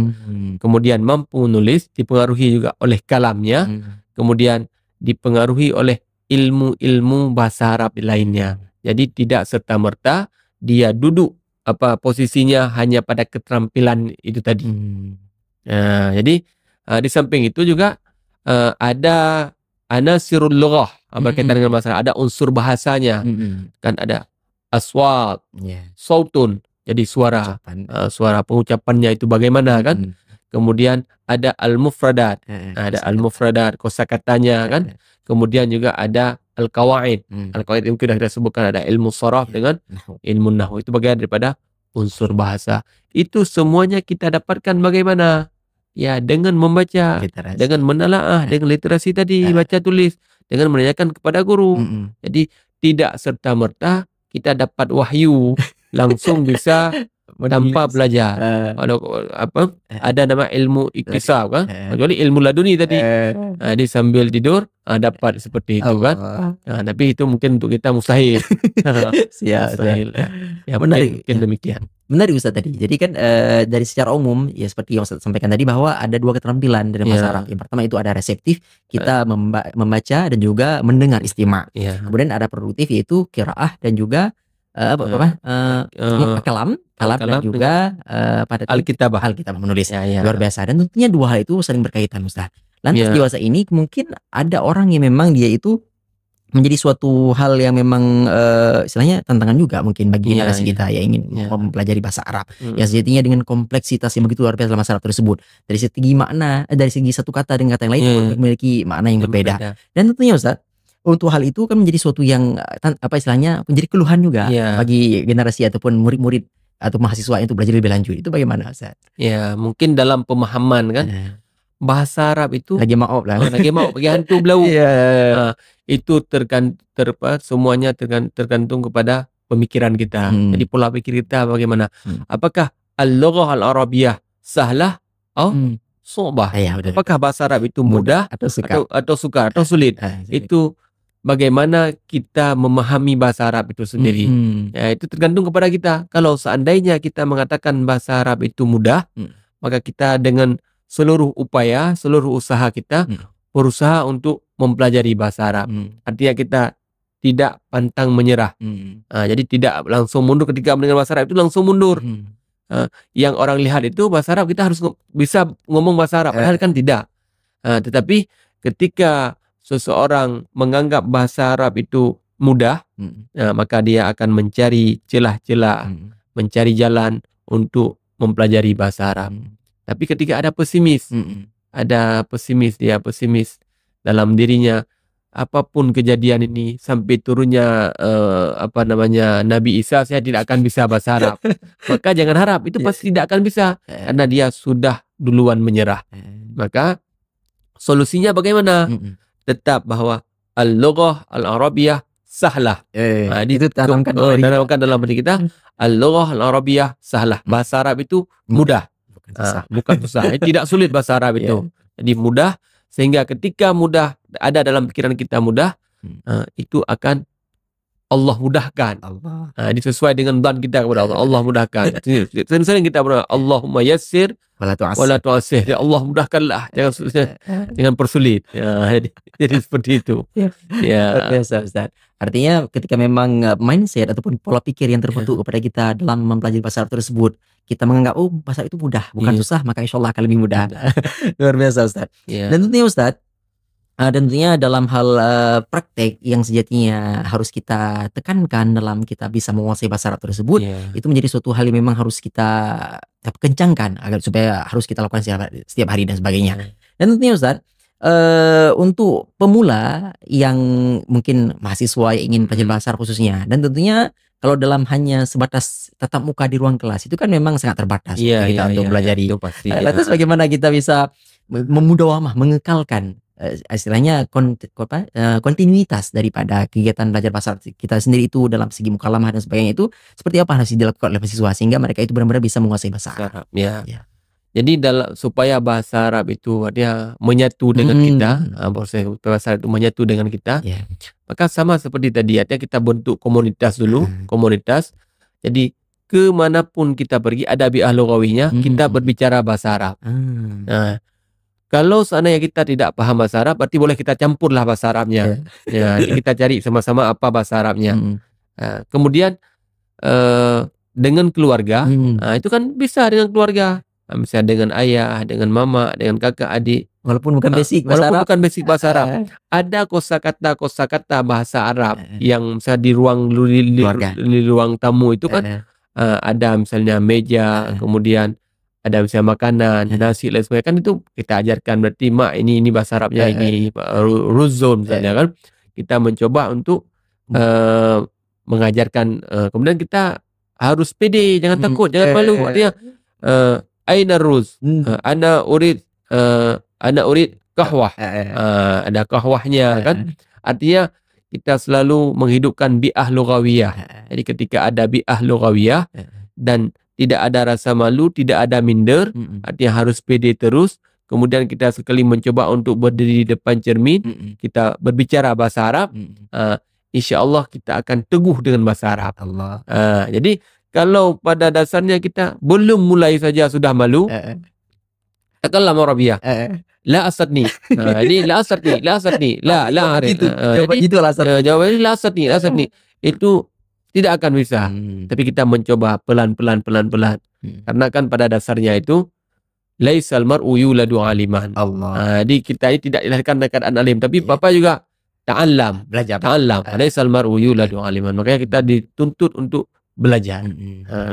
kemudian mampu menulis dipengaruhi juga oleh kalamnya, kemudian dipengaruhi oleh ilmu-ilmu bahasa Arab lainnya. Jadi tidak serta-merta dia duduk posisinya hanya pada keterampilan itu tadi. Jadi di samping itu juga ada anasirul lughah berkaitan dengan bahasa Arab, ada unsur bahasanya. Kan ada aswat, sautun, jadi suara, suara pengucapannya itu bagaimana kan. Kemudian ada al-mufradat, ada al-mufradat kosakatanya kan. Kemudian juga ada al-qawaid. Al-qawaid itu sudah kita sebutkan, ada ilmu sharaf dengan ilmu nahwu. Itu bagian daripada unsur bahasa. Itu semuanya kita dapatkan bagaimana? Ya, dengan membaca, dengan menelaah, dengan literasi tadi, baca tulis, dengan menanyakan kepada guru. Jadi tidak serta-merta kita dapat wahyu langsung bisa tanpa belajar. Ada nama ilmu iktisab kan, kecuali ilmu laduni tadi. Jadi sambil tidur dapat seperti itu kan. Tapi itu mungkin untuk kita mustahil. Mustahil. Ya, Menarik. mungkin demikian. Menarik Ustaz tadi. Jadi kan dari secara umum ya seperti yang Ustaz sampaikan tadi bahwa ada dua keterampilan dari bahasa Arab. Yang pertama itu ada reseptif, kita membaca dan juga mendengar istima'. Kemudian ada produktif yaitu qiraah dan juga kalam dan juga pada Alkitabah menulis. Luar biasa. Dan tentunya dua hal itu saling berkaitan Ustaz. Lantas dewasa ini mungkin ada orang yang memang dia itu menjadi suatu hal yang memang istilahnya tantangan juga mungkin bagi generasi kita yang ingin mempelajari bahasa Arab. Yang sejatinya dengan kompleksitas yang begitu luar biasa dalam bahasa Arab tersebut. Dari segi makna, dari segi satu kata dengan kata yang lain memiliki makna yang berbeda. Dan tentunya Ustaz, untuk hal itu kan menjadi suatu yang istilahnya menjadi keluhan juga bagi generasi ataupun murid-murid atau mahasiswa untuk belajar lebih lanjut. Itu bagaimana Ustaz? Ya, mungkin dalam pemahaman kan bahasa Arab itu lagi mau bagi hantu belau. Itu semuanya tergantung kepada pemikiran kita. Jadi pola pikir kita bagaimana? Apakah al-lughah al-arabiyah sahlah atau su'bah? Apakah bahasa Arab itu mudah atau sukar atau sulit? Itu bagaimana kita memahami bahasa Arab itu sendiri. Ya, itu tergantung kepada kita. Kalau seandainya kita mengatakan bahasa Arab itu mudah, maka kita dengan seluruh upaya, seluruh usaha kita berusaha untuk mempelajari bahasa Arab. Artinya kita tidak pantang menyerah. Jadi tidak langsung mundur ketika mendengar bahasa Arab itu langsung mundur. Yang orang lihat itu bahasa Arab kita harus bisa ngomong bahasa Arab, padahal kan tidak. Tetapi ketika seseorang menganggap bahasa Arab itu mudah, maka dia akan mencari celah-celah, mencari jalan untuk mempelajari bahasa Arab. Tapi ketika ada pesimis, dia pesimis dalam dirinya, apapun kejadian ini sampai turunnya Nabi Isa, saya tidak akan bisa bahasa Arab. Maka jangan harap, itu pasti tidak akan bisa karena dia sudah duluan menyerah. Maka solusinya bagaimana? Tetap bahwa al-lughah al-arabiyah sahlah. Itu tanamkan dalam diri kita, al-lughah al-arabiyah sahlah. Bahasa Arab itu mudah. Bukan susah. Tidak sulit bahasa Arab itu. Jadi mudah, sehingga ketika mudah ada dalam pikiran kita mudah, itu akan Allah mudahkan. Ini sesuai dengan dan kita kepada Allah. Allah mudahkan. Sering kita berdoa, Allahumma yassir wala tu'assir. Ya Allah mudahkanlah, jangan persulit. Jadi seperti itu. Biasa Ustaz. Artinya ketika memang mindset ataupun pola pikir yang terbentuk kepada kita dalam mempelajari bahasa Arab tersebut, kita menganggap bahasa itu mudah, bukan susah, maka insya Allah akan lebih mudah. Luar biasa Ustaz. Dan tentunya Ustaz, dalam hal praktek yang sejatinya harus kita tekankan dalam kita bisa menguasai bahasa Arab tersebut, itu menjadi suatu hal yang memang harus kita kencangkan agar supaya harus kita lakukan setiap hari dan sebagainya. Dan tentunya Ustaz, untuk pemula yang mungkin mahasiswa yang ingin belajar bahasa Arab khususnya, dan tentunya kalau dalam hanya sebatas tatap muka di ruang kelas itu kan memang sangat terbatas kita untuk belajar. Lantas bagaimana kita bisa memudawamah, mengekalkan istilahnya kontinuitas daripada kegiatan belajar bahasa Arab kita sendiri itu dalam segi mukalamah dan sebagainya, itu seperti apa harus dilakukan oleh mahasiswa sehingga mereka itu benar-benar bisa menguasai bahasa Arab? Jadi supaya bahasa Arab itu dia menyatu dengan kita, proses bahasa Arab itu menyatu dengan kita. Ya. Maka sama seperti tadi, artinya kita bentuk komunitas dulu, komunitas. Jadi kemanapun kita pergi ada bi'ah lughawinya, kita berbicara bahasa Arab. Nah, kalau seandainya kita tidak paham bahasa Arab, berarti boleh kita campurlah bahasa Arabnya. Ya, kita cari sama-sama apa bahasa Arabnya. Kemudian dengan keluarga, itu kan bisa dengan keluarga. Misalnya dengan ayah, dengan mama, dengan kakak, adik. Walaupun bukan basic bahasa Arab. Bukan basic bahasa Arab. Ada kosakata bahasa Arab yang misalnya di ruang tamu itu kan ada misalnya meja, kemudian ada misalnya makanan, nasi dan sebagainya, kan itu kita ajarkan, berarti mak ini bahasa Arabnya ini ruzun misalnya kan. Kita mencoba untuk mengajarkan, kemudian kita harus pede, jangan takut, jangan malu. Artinya aina ruz, ana urid kahwah, ada kahwahnya kan. Artinya kita selalu menghidupkan bi'ah lughawiyah. Jadi ketika ada bi'ah lughawiyah dan tidak ada rasa malu, tidak ada minder, artinya harus pede terus. Kemudian kita sekali mencoba untuk berdiri di depan cermin, kita berbicara bahasa Arab, insya-Allah kita akan teguh dengan bahasa Arab. Jadi kalau pada dasarnya kita belum mulai saja sudah malu, takallam Arabiyah. La asatni. Ini la asatni. La arif. Itu alasan. Jawabannya la asatni. Itu tidak akan bisa. Tapi kita mencoba pelan-pelan. Karena kan pada dasarnya itu laisal mar'u yuladu aliman. Jadi kita ini tidak dilahirkan dengan alim, tapi Bapak juga ta'allam, belajar. Laisal mar'u yuladu aliman. Makanya kita dituntut untuk belajar.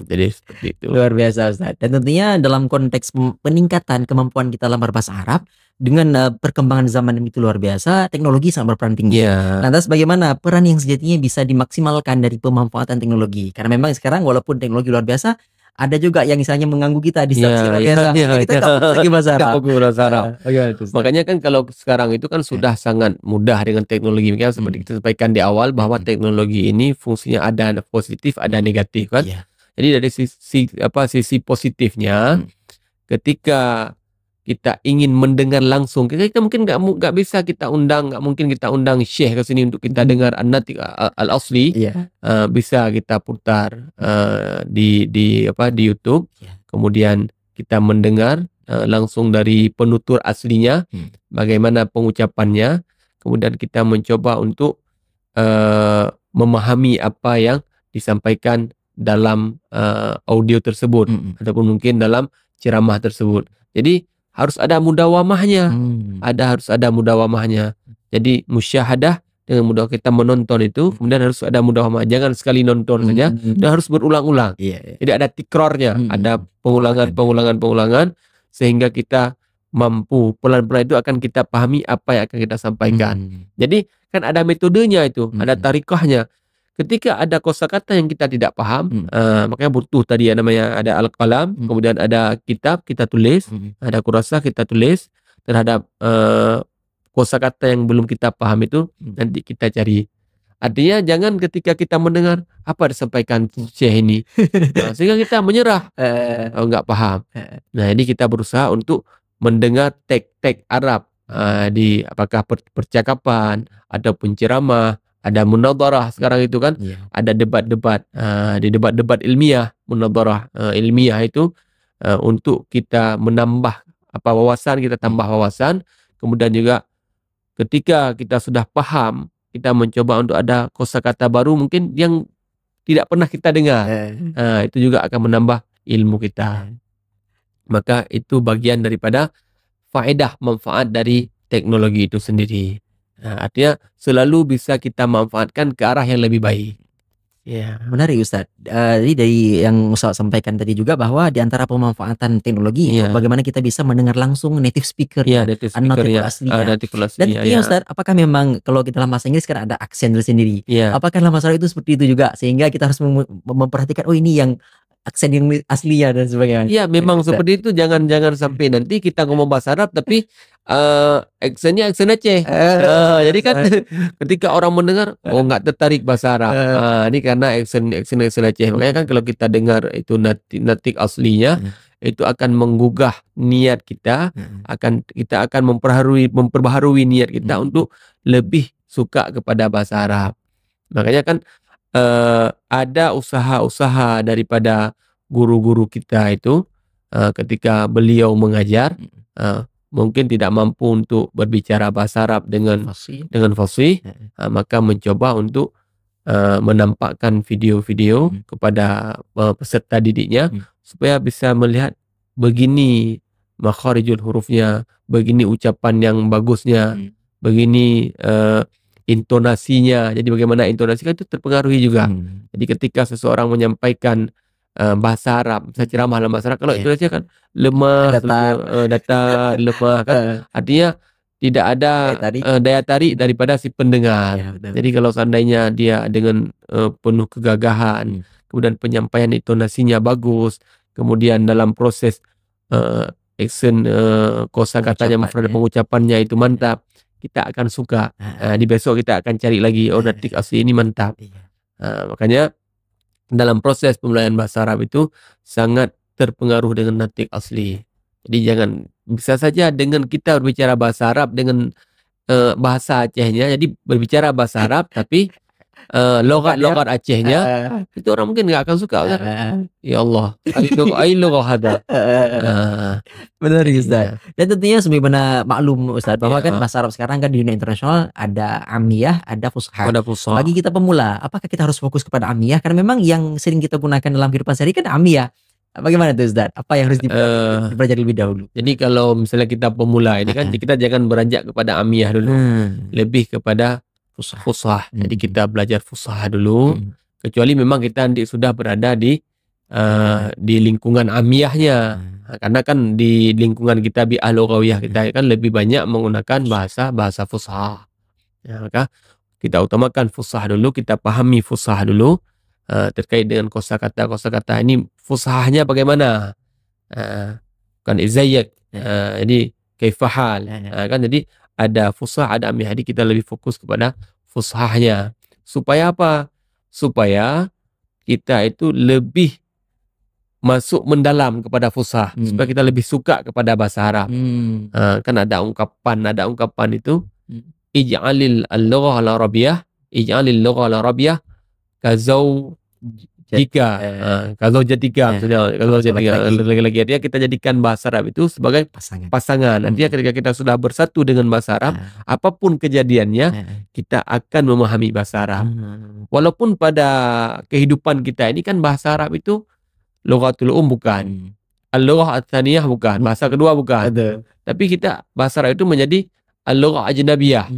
Jadi seperti itu. Luar biasa Ustaz. Dan tentunya dalam konteks peningkatan kemampuan kita dalam berbahasa Arab dengan perkembangan zaman yang itu luar biasa, teknologi sangat berperan tinggi. Lantas bagaimana peran yang sejatinya bisa dimaksimalkan dari pemanfaatan teknologi? Karena memang sekarang walaupun teknologi luar biasa, ada juga yang misalnya mengganggu kita di saat kita tak bahasa Arab. Makanya kan kalau sekarang itu kan sudah sangat mudah dengan teknologi. Makanya seperti kita sampaikan di awal bahwa teknologi ini fungsinya ada positif, ada negatif kan. Jadi dari sisi positifnya, ketika kita ingin mendengar langsung, kita mungkin nggak bisa kita undang, nggak mungkin kita undang Syekh ke sini untuk kita dengar an-natiq al-asli. Bisa kita putar di YouTube, kemudian kita mendengar langsung dari penutur aslinya, bagaimana pengucapannya, kemudian kita mencoba untuk memahami apa yang disampaikan dalam audio tersebut ataupun mungkin dalam ceramah tersebut. Jadi harus ada mudawamahnya, harus ada mudawamahnya. Jadi musyahadah, dengan mudah kita menonton itu, kemudian harus ada mudawamah. Jangan sekali nonton saja, dan harus berulang-ulang. Jadi ada tikrornya, ada pengulangan, sehingga kita mampu pelan-pelan itu akan kita pahami apa yang akan kita sampaikan. Jadi kan ada metodenya itu, ada tarikahnya. Ketika ada kosakata yang kita tidak paham, makanya butuh tadi namanya ada al-qalam, kemudian ada kitab kita tulis, ada kurasa kita tulis terhadap kosakata yang belum kita paham itu, nanti kita cari. Artinya jangan ketika kita mendengar apa disampaikan Syekh ini, sehingga kita menyerah, nggak paham. Nah, ini kita berusaha untuk mendengar teks Arab di apakah percakapan ataupun ceramah. Ada munadharah sekarang itu kan, ada debat-debat, di debat-debat ilmiah, munadharah ilmiah itu untuk kita menambah wawasan, kita tambah wawasan. Kemudian juga ketika kita sudah paham, kita mencoba untuk ada kosakata baru mungkin yang tidak pernah kita dengar. Itu juga akan menambah ilmu kita. Maka itu bagian daripada faedah manfaat dari teknologi itu sendiri. Artinya selalu bisa kita manfaatkan ke arah yang lebih baik. Menarik Ustaz. Jadi dari yang Ustaz sampaikan tadi juga bahwa di antara pemanfaatan teknologi itu bagaimana kita bisa mendengar langsung native speaker, native speaker native aslinya. Dan Ustaz, apakah memang kalau kita dalam bahasa Inggris kan ada aksen tersendiri? Apakah dalam bahasa Arab itu seperti itu juga, sehingga kita harus memperhatikan ini yang aksen yang aslinya dan sebagainya? Memang seperti itu. Jangan sampai nanti kita ngomong bahasa Arab tapi aksennya aksen Aceh. Jadi kan ketika orang mendengar nggak tertarik bahasa Arab. Ini karena aksen Aceh. Makanya kan kalau kita dengar itu natik aslinya, itu akan menggugah niat kita, kita akan memperbaharui niat kita untuk lebih suka kepada bahasa Arab. Makanya kan ada usaha-usaha daripada guru-guru kita itu ketika beliau mengajar, mungkin tidak mampu untuk berbicara bahasa Arab dengan fasih, maka mencoba untuk menampakkan video-video kepada peserta didiknya supaya bisa melihat begini makharijul hurufnya, begini ucapan yang bagusnya, begini intonasinya. Jadi bagaimana intonasi kan itu terpengaruhi juga. Jadi ketika seseorang menyampaikan bahasa Arab, saya ceramah dalam bahasa Arab, kalau intonasinya kan lemah, datar, lemah kan, artinya tidak ada daya tarik daripada si pendengar. Jadi kalau seandainya dia dengan penuh kegagahan, kemudian penyampaian intonasinya bagus, kemudian dalam proses action kosakatanya, pengucapannya itu mantap, kita akan suka. Di besok kita akan cari lagi, natik asli ini mantap. Makanya dalam proses pembelajaran bahasa Arab itu sangat terpengaruh dengan natik asli. Jadi jangan, bisa saja dengan kita berbicara bahasa Arab dengan bahasa Acehnya, jadi berbicara bahasa Arab tapi logat Acehnya itu orang mungkin nggak akan suka. Ya Allah, benar Ustaz. Dan tentunya sebagaimana maklum Ustaz bahwa kan bahasa Arab sekarang kan di dunia internasional ada amiyah, ada fusha. Bagi kita pemula, apakah kita harus fokus kepada amiyah? Karena memang yang sering kita gunakan dalam kehidupan sehari kan amiyah. Bagaimana tuh Ustaz? Apa yang harus dipelajari lebih dahulu? Jadi kalau misalnya kita pemula ini kan kita jangan beranjak kepada amiyah dulu, lebih kepada fusah. Jadi kita belajar fusah dulu, kecuali memang kita nanti sudah berada di lingkungan amiyahnya. Karena kan di lingkungan kita bi'ah lughawiyah kita kan lebih banyak menggunakan bahasa fusah. Ya, maka kita utamakan fusah dulu, kita pahami fusah dulu terkait dengan kosakata ini fusahnya bagaimana? Kan izayyak. Jadi kaifahal. Kan jadi ada fusah, ada amiyah. Jadi kita lebih fokus kepada fusahnya. Supaya apa? Supaya kita itu lebih masuk mendalam kepada fusah. Supaya kita lebih suka kepada bahasa Arab. Kan ada ungkapan itu ij'alil al-lughah al-arabiyyah, ij'alil lughah al-arabiyyah kazau jika kalau jadikan lagi dia kita jadikan bahasa Arab itu sebagai pasangan. Nantinya ketika kita sudah bersatu dengan bahasa Arab, apapun kejadiannya kita akan memahami bahasa Arab. Walaupun pada kehidupan kita ini kan bahasa Arab itu lughatul bukan, al-lughah ats-tsaniyah bukan, bahasa kedua bukan. Tapi kita bahasa Arab itu menjadi al-lughah ajnabiyah,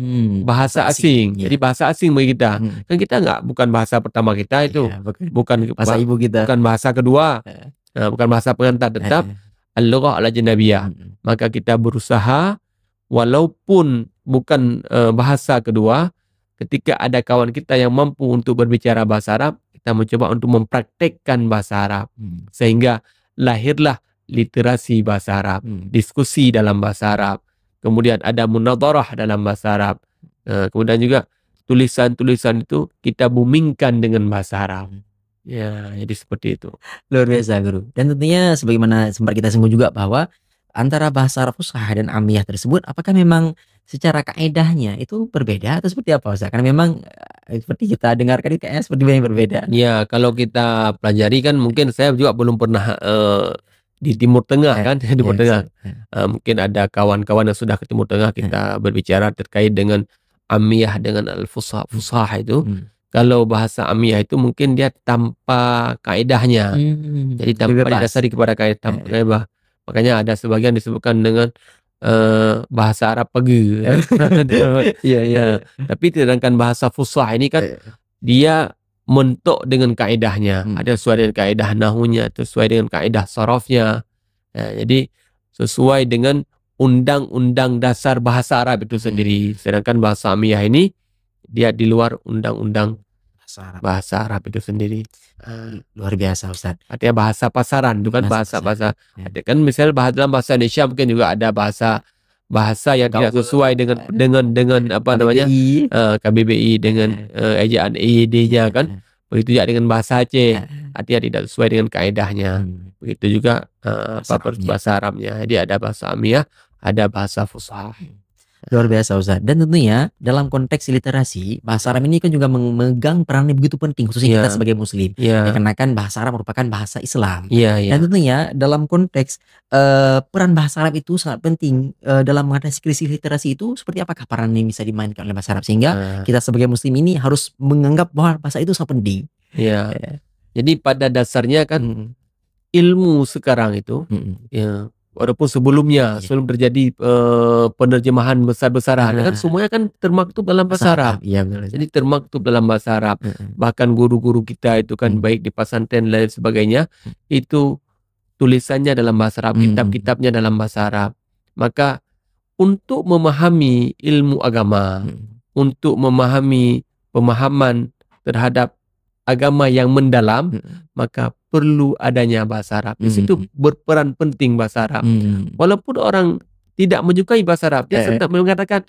bahasa asing. Jadi bahasa asing bagi kita. Kan kita bukan bahasa pertama kita itu, bukan bahasa ibu kita, bukan bahasa kedua, bukan bahasa pengantar, tetap al-lughah al-ajnabiyah. Maka kita berusaha walaupun bukan bahasa kedua, ketika ada kawan kita yang mampu untuk berbicara bahasa Arab, kita mencoba untuk mempraktekkan bahasa Arab, sehingga lahirlah literasi bahasa Arab, diskusi dalam bahasa Arab. Kemudian ada munadharah dalam bahasa Arab. Kemudian juga tulisan-tulisan itu kita boomingkan dengan bahasa Arab. Ya, jadi seperti itu. Luar biasa Guru. Dan tentunya sebagaimana sempat kita singgung juga bahwa antara bahasa Arab fusha dan amiyah tersebut, apakah memang secara kaedahnya itu berbeda atau seperti apa Ustaz? Karena memang seperti kita dengarkan kayaknya seperti yang berbeda. Ya, kalau kita pelajari kan mungkin saya juga belum pernah di Timur Tengah kan, di Timur Tengah. Mungkin ada kawan-kawan yang sudah ke Timur Tengah, kita berbicara terkait dengan amiyah dengan al-fusah itu. Kalau bahasa amiyah itu mungkin dia tanpa kaedahnya. Jadi tanpa didasari kepada kaidah. Makanya ada sebagian disebutkan dengan bahasa Arab pagi. Tapi sedangkan bahasa fusah ini kan dia mentok dengan kaedahnya, ada sesuai dengan kaedah nahunya, sesuai dengan kaedah sarafnya. Jadi sesuai dengan undang-undang dasar bahasa Arab itu sendiri. Sedangkan bahasa amiyah ini dia di luar undang-undang bahasa Arab itu sendiri. Luar biasa Ustaz. Artinya bahasa pasaran, bukan bahasa. Kan misalnya dalam bahasa Indonesia mungkin juga ada bahasa yang tidak sesuai dengan apa namanya KBBI dengan ejaan EYD-nya kan. Begitu juga dengan bahasa Aceh, artinya tidak sesuai dengan kaedahnya. Begitu juga Arabnya. bahasa Arabnya. Jadi ada bahasa Amiyah, ada bahasa Fusha. Luar biasa Ustaz. Dan tentunya dalam konteks literasi, bahasa Arab ini kan juga memegang peran yang begitu penting khususnya kita Iya. sebagai muslim. Iya, Dikarenakan bahasa Arab merupakan bahasa Islam. iya, iya. Dan tentunya dalam konteks peran bahasa Arab itu sangat penting dalam mengatasi krisis literasi itu, seperti apakah peran yang bisa dimainkan oleh bahasa Arab sehingga Nah, kita sebagai muslim ini harus menganggap bahwa bahasa itu sangat penting. iya. Ya. Jadi pada dasarnya kan Mm, ilmu sekarang itu, mm, ya, walaupun sebelumnya, Iya. sebelum terjadi penerjemahan besar-besaran, kan Ah. semuanya kan termaktub dalam bahasa Arab. Iya benar. Jadi termaktub dalam bahasa Arab. Mm, Bahkan guru-guru kita itu kan baik di pesantren dan lain sebagainya, itu tulisannya dalam bahasa Arab, kitab-kitabnya dalam bahasa Arab. Maka untuk memahami ilmu agama, untuk memahami pemahaman terhadap agama yang mendalam, maka perlu adanya bahasa Arab. Di situ berperan penting bahasa Arab. Walaupun orang tidak menyukai bahasa Arab, dia tetap mengatakan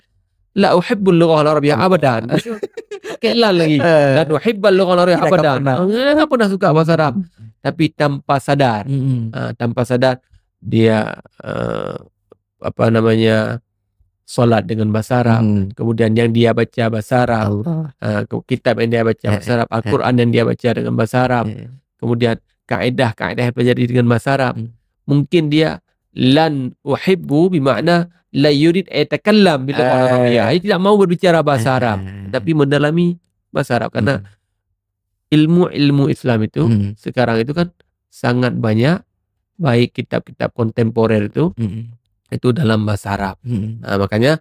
la uhibbul lughah al-arabiyyah abadan. Pakai lagi. La uhibbul lughah al-arabiyyah Tidak abadan. pernah. Enggak pernah suka bahasa Arab. Tapi tanpa sadar dia solat dengan bahasa Arab. Kemudian yang dia baca bahasa Arab, Allah. kitab yang dia baca bahasa Arab, Al-Quran yang dia baca dengan bahasa Arab. Kemudian kaedah yang pelajari dengan bahasa Arab. Mungkin dia lan uhibbu bermakna la yurid ayatakallam bil Arabiyah. Dia tidak mau berbicara bahasa Arab, tapi mendalami bahasa Arab karena ilmu Islam itu sekarang itu kan sangat banyak, baik kitab-kitab kontemporer itu dalam bahasa Arab. Nah, makanya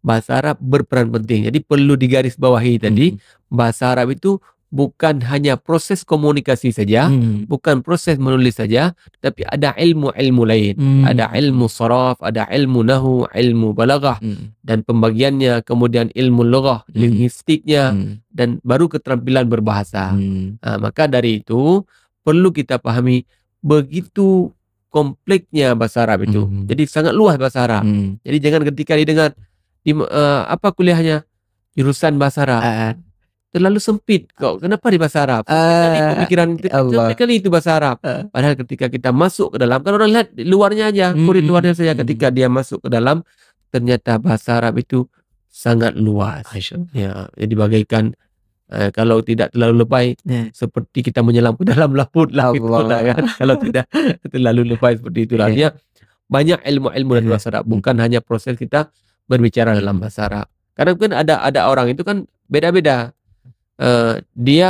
bahasa Arab berperan penting. Jadi perlu digarisbawahi tadi, bahasa Arab itu bukan hanya proses komunikasi saja, bukan proses menulis saja, tapi ada ilmu-ilmu lain. Ada ilmu saraf, ada ilmu nahu, ilmu balaghah, dan pembagiannya, kemudian ilmu lughah, linguistiknya, dan baru keterampilan berbahasa. Nah, maka dari itu perlu kita pahami begitu kompleksnya bahasa Arab itu. Jadi sangat luas bahasa Arab. Jadi jangan ketika didengar apa kuliahnya jurusan bahasa Arab, terlalu sempit kok. Kenapa di bahasa Arab? Tadi pemikiran kali itu bahasa Arab. Padahal ketika kita masuk ke dalam, kan orang lihat luarnya aja, kulit luarnya saja. Ketika dia masuk ke dalam, ternyata bahasa Arab itu sangat luas. Ya, jadi bagaikan kalau tidak terlalu lebay, seperti kita menyelam ke dalam laut lah, kan? Kalau tidak terlalu lebay seperti itu, artinya banyak ilmu-ilmu dari bahasa Arab, bukan hanya proses kita berbicara dalam bahasa Arab. Karena kan ada orang itu kan beda-beda, dia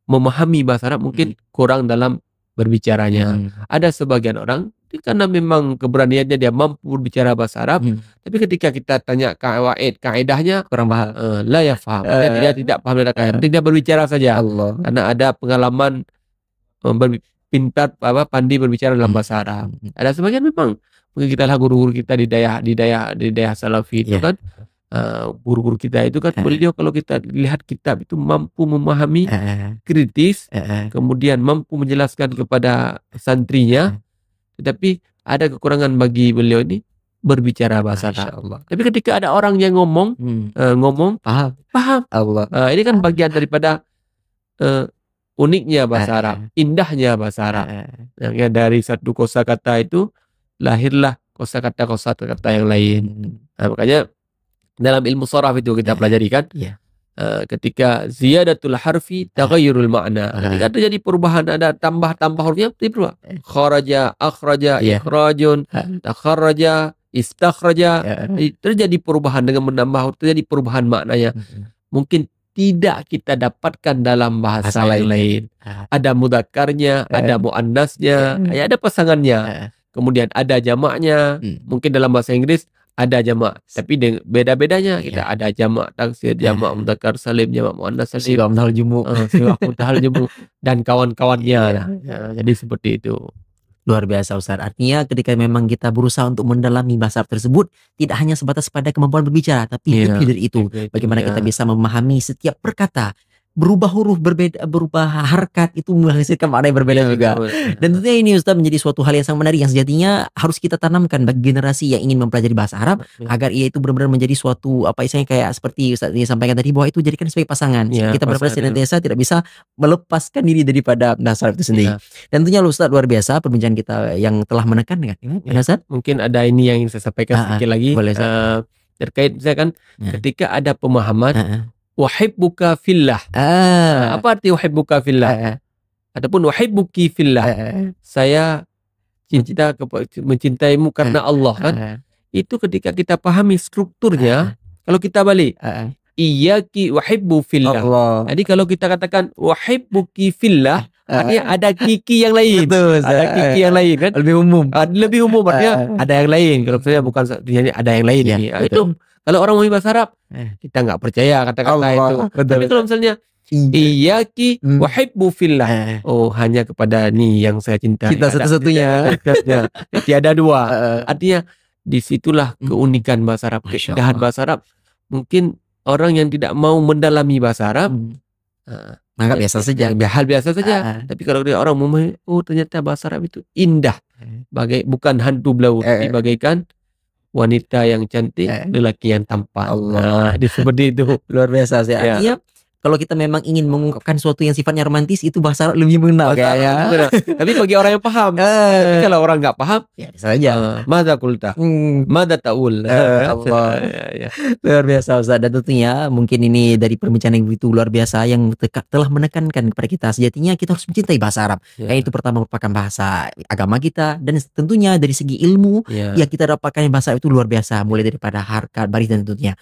memahami bahasa Arab mungkin kurang dalam berbicaranya. Ada sebagian orang karena memang keberaniannya dia mampu berbicara bahasa Arab, tapi ketika kita tanya kaedahnya Kurang paham. la yafham, dia tidak paham dari kaedah, dia berbicara saja. Karena ada pengalaman pandai berbicara dalam bahasa Arab. Ada sebagian memang mungkin kita lah guru-guru kita di daerah Salafi itu kan, guru-guru kita itu kan beliau kalau kita lihat kitab itu mampu memahami kritis, kemudian mampu menjelaskan kepada santrinya, tetapi ada kekurangan bagi beliau ini berbicara bahasa Arab. Tapi ketika ada orang yang ngomong paham. Allah. Ini kan bagian daripada uniknya bahasa Arab, indahnya bahasa Arab. Yang dari satu kosakata itu lahirlah kosakata yang lain. Nah, makanya dalam ilmu sharaf itu kita pelajari kan, ketika ziyadatul harfi taghayyurul makna. Ketika terjadi perubahan, ada tambah hurufnya berubah. Kharaja, akhraja, ikhrajun, takharraja, istakhraja. Terjadi perubahan dengan menambah huruf, terjadi perubahan maknanya. Mungkin tidak kita dapatkan dalam bahasa lain. Ada mudzakarnya, ada muannasnya, ada pasangannya. Kemudian ada jamaknya. Mungkin dalam bahasa Inggris ada jamak, tapi beda-bedanya kita ada jamak taksir, jamak mudzakkar salim, jamak muannas salim, Sigah mutahal jumuk dan kawan-kawannya. Jadi seperti itu. Luar biasa Ustaz. Artinya ketika memang kita berusaha untuk mendalami bahasa Arab tersebut, tidak hanya sebatas pada kemampuan berbicara, tapi lebih dari itu, bagaimana kita bisa memahami setiap perkata berubah huruf berbeda, berubah harkat itu menghasilkan makna yang berbeda juga. Betul. Dan tentunya ini Ustaz menjadi suatu hal yang sangat menarik yang sejatinya harus kita tanamkan bagi generasi yang ingin mempelajari bahasa Arab agar ia itu benar-benar menjadi suatu apa istilahnya kayak seperti Ustaz ini sampaikan tadi bahwa itu jadikan sebagai pasangan. Ya, Kita benar-benar pasangan. senantiasa tidak bisa melepaskan diri daripada bahasa Arab itu sendiri. Ya. Dan tentunya Ustaz luar biasa perbincangan kita yang telah menekan kan? Ya. Ustaz? Mungkin ada ini yang ingin saya sampaikan sedikit lagi. boleh, Ustaz. Terkait saya kan Ya. ketika ada pemahaman wahibbuka fillah. Apa arti wahibbuka fillah? Ataupun wahibbuki fillah. Saya cinta mencintaimu karena Allah kan. Itu ketika kita pahami strukturnya, kalau kita balik iyyaki wahibbu fillah. Allah. Jadi kalau kita katakan wahibbuki fillah, artinya ada kiki yang lain. Betul, Ada kiki yang lain kan. lebih umum. Lebih umum artinya ada yang lain. Kalau saya bukan ada yang lain Ya, ini. betul. Itu kalau orang memahami bahasa Arab, kita nggak percaya kata-kata itu. Betul. Tapi kalau misalnya iyyaki wahibbu fillah. Oh, hanya kepada ni yang saya cintai. Cinta satu-satunya. Tiada dua. Artinya disitulah keunikan bahasa Arab, Masya keindahan Allah. bahasa Arab. Mungkin orang yang tidak mau mendalami bahasa Arab, Menganggap biasa saja. hal biasa saja. Tapi kalau dia orang memahami, oh ternyata bahasa Arab itu indah. Bukan hantu belau, tapi bagaikan wanita yang cantik, lelaki yang tampan. Allah. Seperti itu. Luar biasa sih. Ya. Artinya kalau kita memang ingin mengungkapkan sesuatu yang sifatnya romantis itu bahasa Arab lebih mengenal kayaknya. Benar. Tapi bagi orang yang paham. Tapi kalau orang nggak paham, Ya bisa saja. mada kulta, mada taul. Allah. Ya. Luar biasa Ustaz. Dan tentunya mungkin ini dari perbincangan yang begitu luar biasa yang telah menekankan kepada kita sejatinya kita harus mencintai bahasa Arab. Ya. Yang itu pertama merupakan bahasa agama kita dan tentunya dari segi ilmu Ya. yang kita dapatkan bahasa Arab itu luar biasa mulai daripada harkat, baris dan tentunya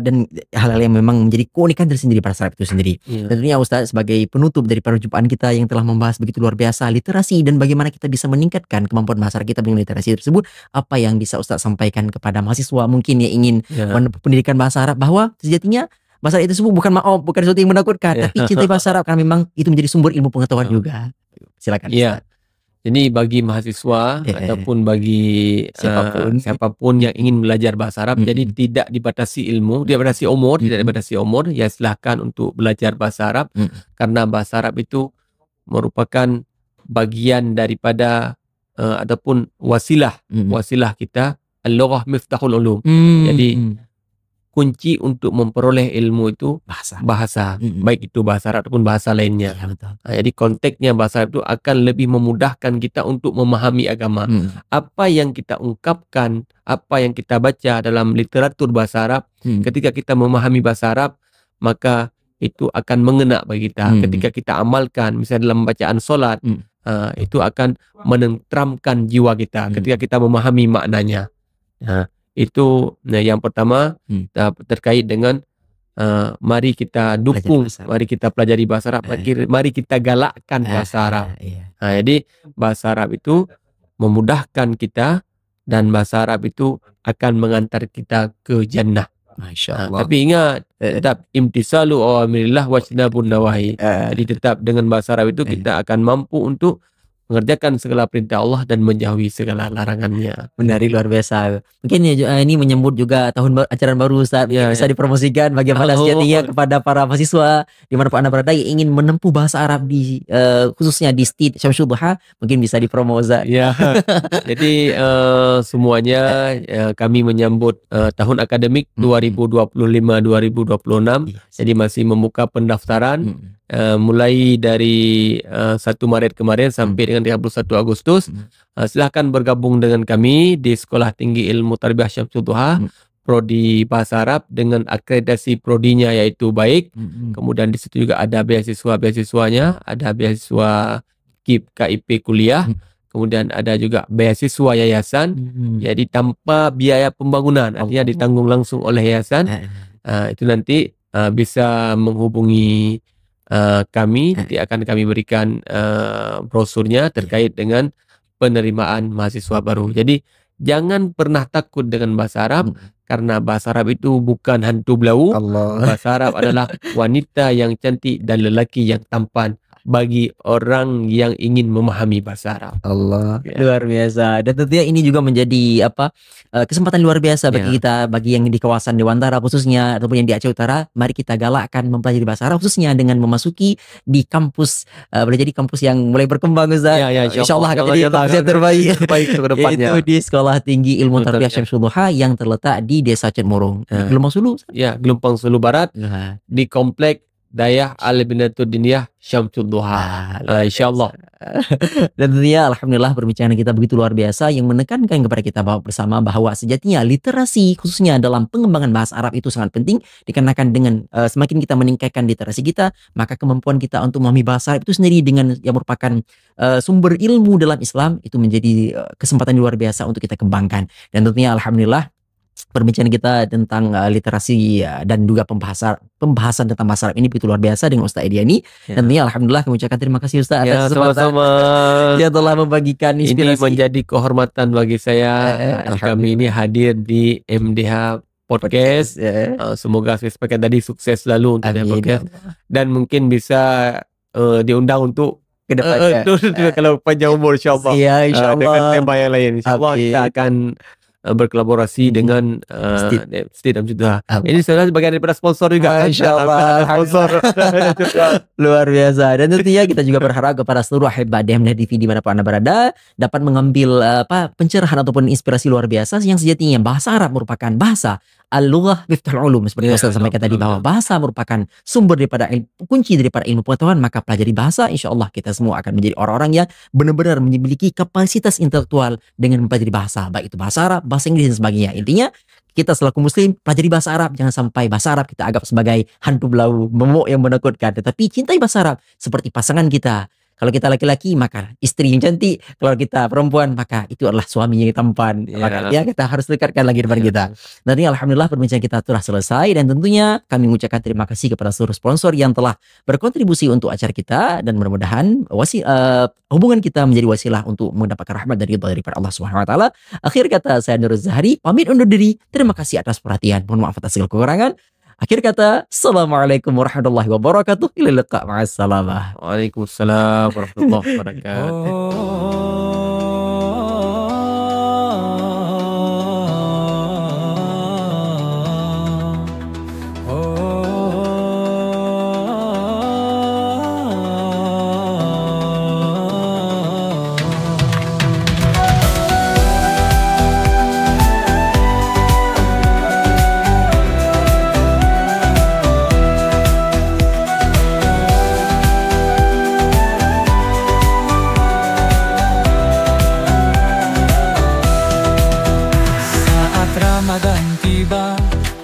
dan hal-hal yang memang menjadi keunikan tersendiri bahasa Arab itu sendiri. Ya. Dan tentunya Ustaz sebagai penutup dari perjumpaan kita yang telah membahas begitu luar biasa literasi dan bagaimana kita bisa meningkatkan kemampuan bahasa Arab kita dengan literasi tersebut, apa yang bisa Ustaz sampaikan kepada mahasiswa mungkin yang ingin Ya. menempuh pendidikan bahasa Arab bahwa sejatinya bahasa Arab itu tersebut bukan sesuatu yang menakutkan, Ya. tapi cintai bahasa Arab karena memang itu menjadi sumber ilmu pengetahuan juga. Silakan. Ya. Ustaz. Jadi bagi mahasiswa ataupun bagi siapapun yang ingin belajar bahasa Arab, jadi tidak dibatasi ilmu, tidak dibatasi umur, tidak dibatasi umur, ya silahkan untuk belajar bahasa Arab karena bahasa Arab itu merupakan bagian daripada ataupun wasilah kita. Al-lughah miftahul ulum. Jadi kunci untuk memperoleh ilmu itu bahasa, baik itu bahasa Arab ataupun bahasa lainnya. Ya, betul. Jadi konteksnya bahasa Arab itu akan lebih memudahkan kita untuk memahami agama. Apa yang kita ungkapkan, apa yang kita baca dalam literatur bahasa Arab, ketika kita memahami bahasa Arab, maka itu akan mengena bagi kita. Ketika kita amalkan, misalnya dalam bacaan solat, itu akan menenteramkan jiwa kita ketika kita memahami maknanya. Itu yang pertama terkait dengan mari kita dukung, mari kita pelajari bahasa Arab, mari kita galakkan bahasa Arab. Jadi bahasa Arab itu memudahkan kita dan bahasa Arab itu akan mengantar kita ke jannah. Masya Allah. Tapi ingat, tetap imtisalu awamirillah wajtinabun nawahi. Jadi tetap dengan bahasa Arab itu kita akan mampu untuk mengerjakan segala perintah Allah dan menjauhi segala larangannya. Menarik, luar biasa. Mungkin ini menyambut juga tahun ajaran baru Ustaz. Ya, bisa dipromosikan bagaimana sejatinya kepada para mahasiswa dimanapun Anda berada yang ingin menempuh bahasa Arab di khususnya di STID Syamsul Duha, mungkin bisa dipromo Ustaz. Ya. Jadi semuanya kami menyambut tahun akademik 2025-2026. Jadi masih membuka pendaftaran mulai dari 1 Maret kemarin sampai dengan 31 Agustus. Silahkan bergabung dengan kami di Sekolah Tinggi Ilmu Tarbiyah Syamsul Duha, prodi bahasa Arab dengan akreditasi prodinya yaitu baik. Kemudian di situ juga ada beasiswa-beasiswanya, ada beasiswa KIP kuliah. Kemudian ada juga beasiswa yayasan, jadi tanpa biaya pembangunan, artinya ditanggung langsung oleh yayasan. Itu nanti bisa menghubungi kami, nanti akan kami berikan brosurnya terkait dengan penerimaan mahasiswa baru. Jadi jangan pernah takut dengan bahasa Arab, karena bahasa Arab itu bukan hantu belau. Bahasa Arab adalah wanita yang cantik dan lelaki yang tampan. bagi orang yang ingin memahami bahasa Arab. Allah, luar biasa. Dan tentunya ini juga menjadi kesempatan luar biasa bagi kita, bagi yang di kawasan Dewantara khususnya ataupun yang di Aceh Utara. Mari kita galakkan mempelajari bahasa Arab khususnya dengan memasuki di kampus, boleh jadi kampus yang mulai berkembang, Ustaz. Insyaallah akan jadi kampus yang terbaik ke depannya. Itu di Sekolah Tinggi Ilmu Tarbiyah Syamsul Duha yang terletak di Desa Cetmorong, Gelombang Sulu. Ya, Gelombang Sulu Barat, di komplek Dayah Al-Binatul Diniyah Syamsul Duha. InsyaAllah. Dan tentunya alhamdulillah perbincangan kita begitu luar biasa yang menekankan kepada kita bersama bahwa sejatinya literasi khususnya dalam pengembangan bahasa Arab itu sangat penting, dikarenakan dengan semakin kita meningkatkan literasi kita, maka kemampuan kita untuk memahami bahasa Arab itu sendiri dengan yang merupakan sumber ilmu dalam Islam itu menjadi kesempatan luar biasa untuk kita kembangkan. Dan tentunya alhamdulillah perbincangan kita tentang literasi dan juga pembahasan tentang bahasa Arab ini begitu luar biasa dengan Ustaz Ediani. Dan tentunya alhamdulillah kami ucapkan terima kasih Ustaz atas kesempatan yang telah membagikan inspirasi. Ini menjadi kehormatan bagi saya kami ini hadir di MDH Podcast. Semoga saya sepakat tadi sukses selalu untuk podcast dan mungkin bisa diundang untuk kedepannya. Kalau panjang umur insyaAllah. Ya insyaAllah. Dengan tema yang lain insyaAllah kita akan berkolaborasi dengan Steve dan juga ini saudara sebagai daripada sponsor juga. InsyaAllah sponsor. Luar biasa. Dan tentunya kita juga berharap kepada seluruh ahibah DMD TV dimanapun Anda berada dapat mengambil pencerahan ataupun inspirasi luar biasa yang sejatinya bahasa Arab merupakan bahasa al-lughah miftahul ulum, seperti Ustaz sampaikan tadi, bahwa bahasa merupakan sumber daripada kunci daripada ilmu pengetahuan. Maka pelajari bahasa, insyaallah kita semua akan menjadi orang-orang yang benar-benar memiliki kapasitas intelektual dengan mempelajari bahasa, baik itu bahasa Arab, bahasa Inggris dan sebagainya. Intinya kita selaku muslim pelajari bahasa Arab, jangan sampai bahasa Arab kita anggap sebagai hantu belau momok yang menakutkan, tetapi cintai bahasa Arab seperti pasangan kita. Kalau kita laki-laki maka istri yang cantik, kalau kita perempuan maka itu adalah suami yang tampan. Maka kita harus dekatkan lagi depan kita. Dan ini alhamdulillah perbincangan kita telah selesai, dan tentunya kami mengucapkan terima kasih kepada seluruh sponsor yang telah berkontribusi untuk acara kita, dan mudah-mudahan hubungan kita menjadi wasilah untuk mendapatkan rahmat dari Allah Subhanahu wa taala. Akhir kata, saya Nur Zahari pamit undur diri. Terima kasih atas perhatian. Mohon maaf atas segala kekurangan. Akhir kata, Assalamualaikum warahmatullahi wabarakatuh. Ila liqa, ma'assalamah. Waalaikumsalam warahmatullahi wabarakatuh. Ramadan tiba,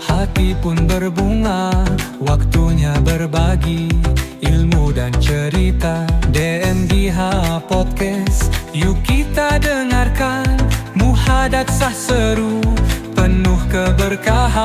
hati pun berbunga, waktunya berbagi ilmu dan cerita. DMDH Podcast, yuk kita dengarkan, muhadatsah seru, penuh keberkahan.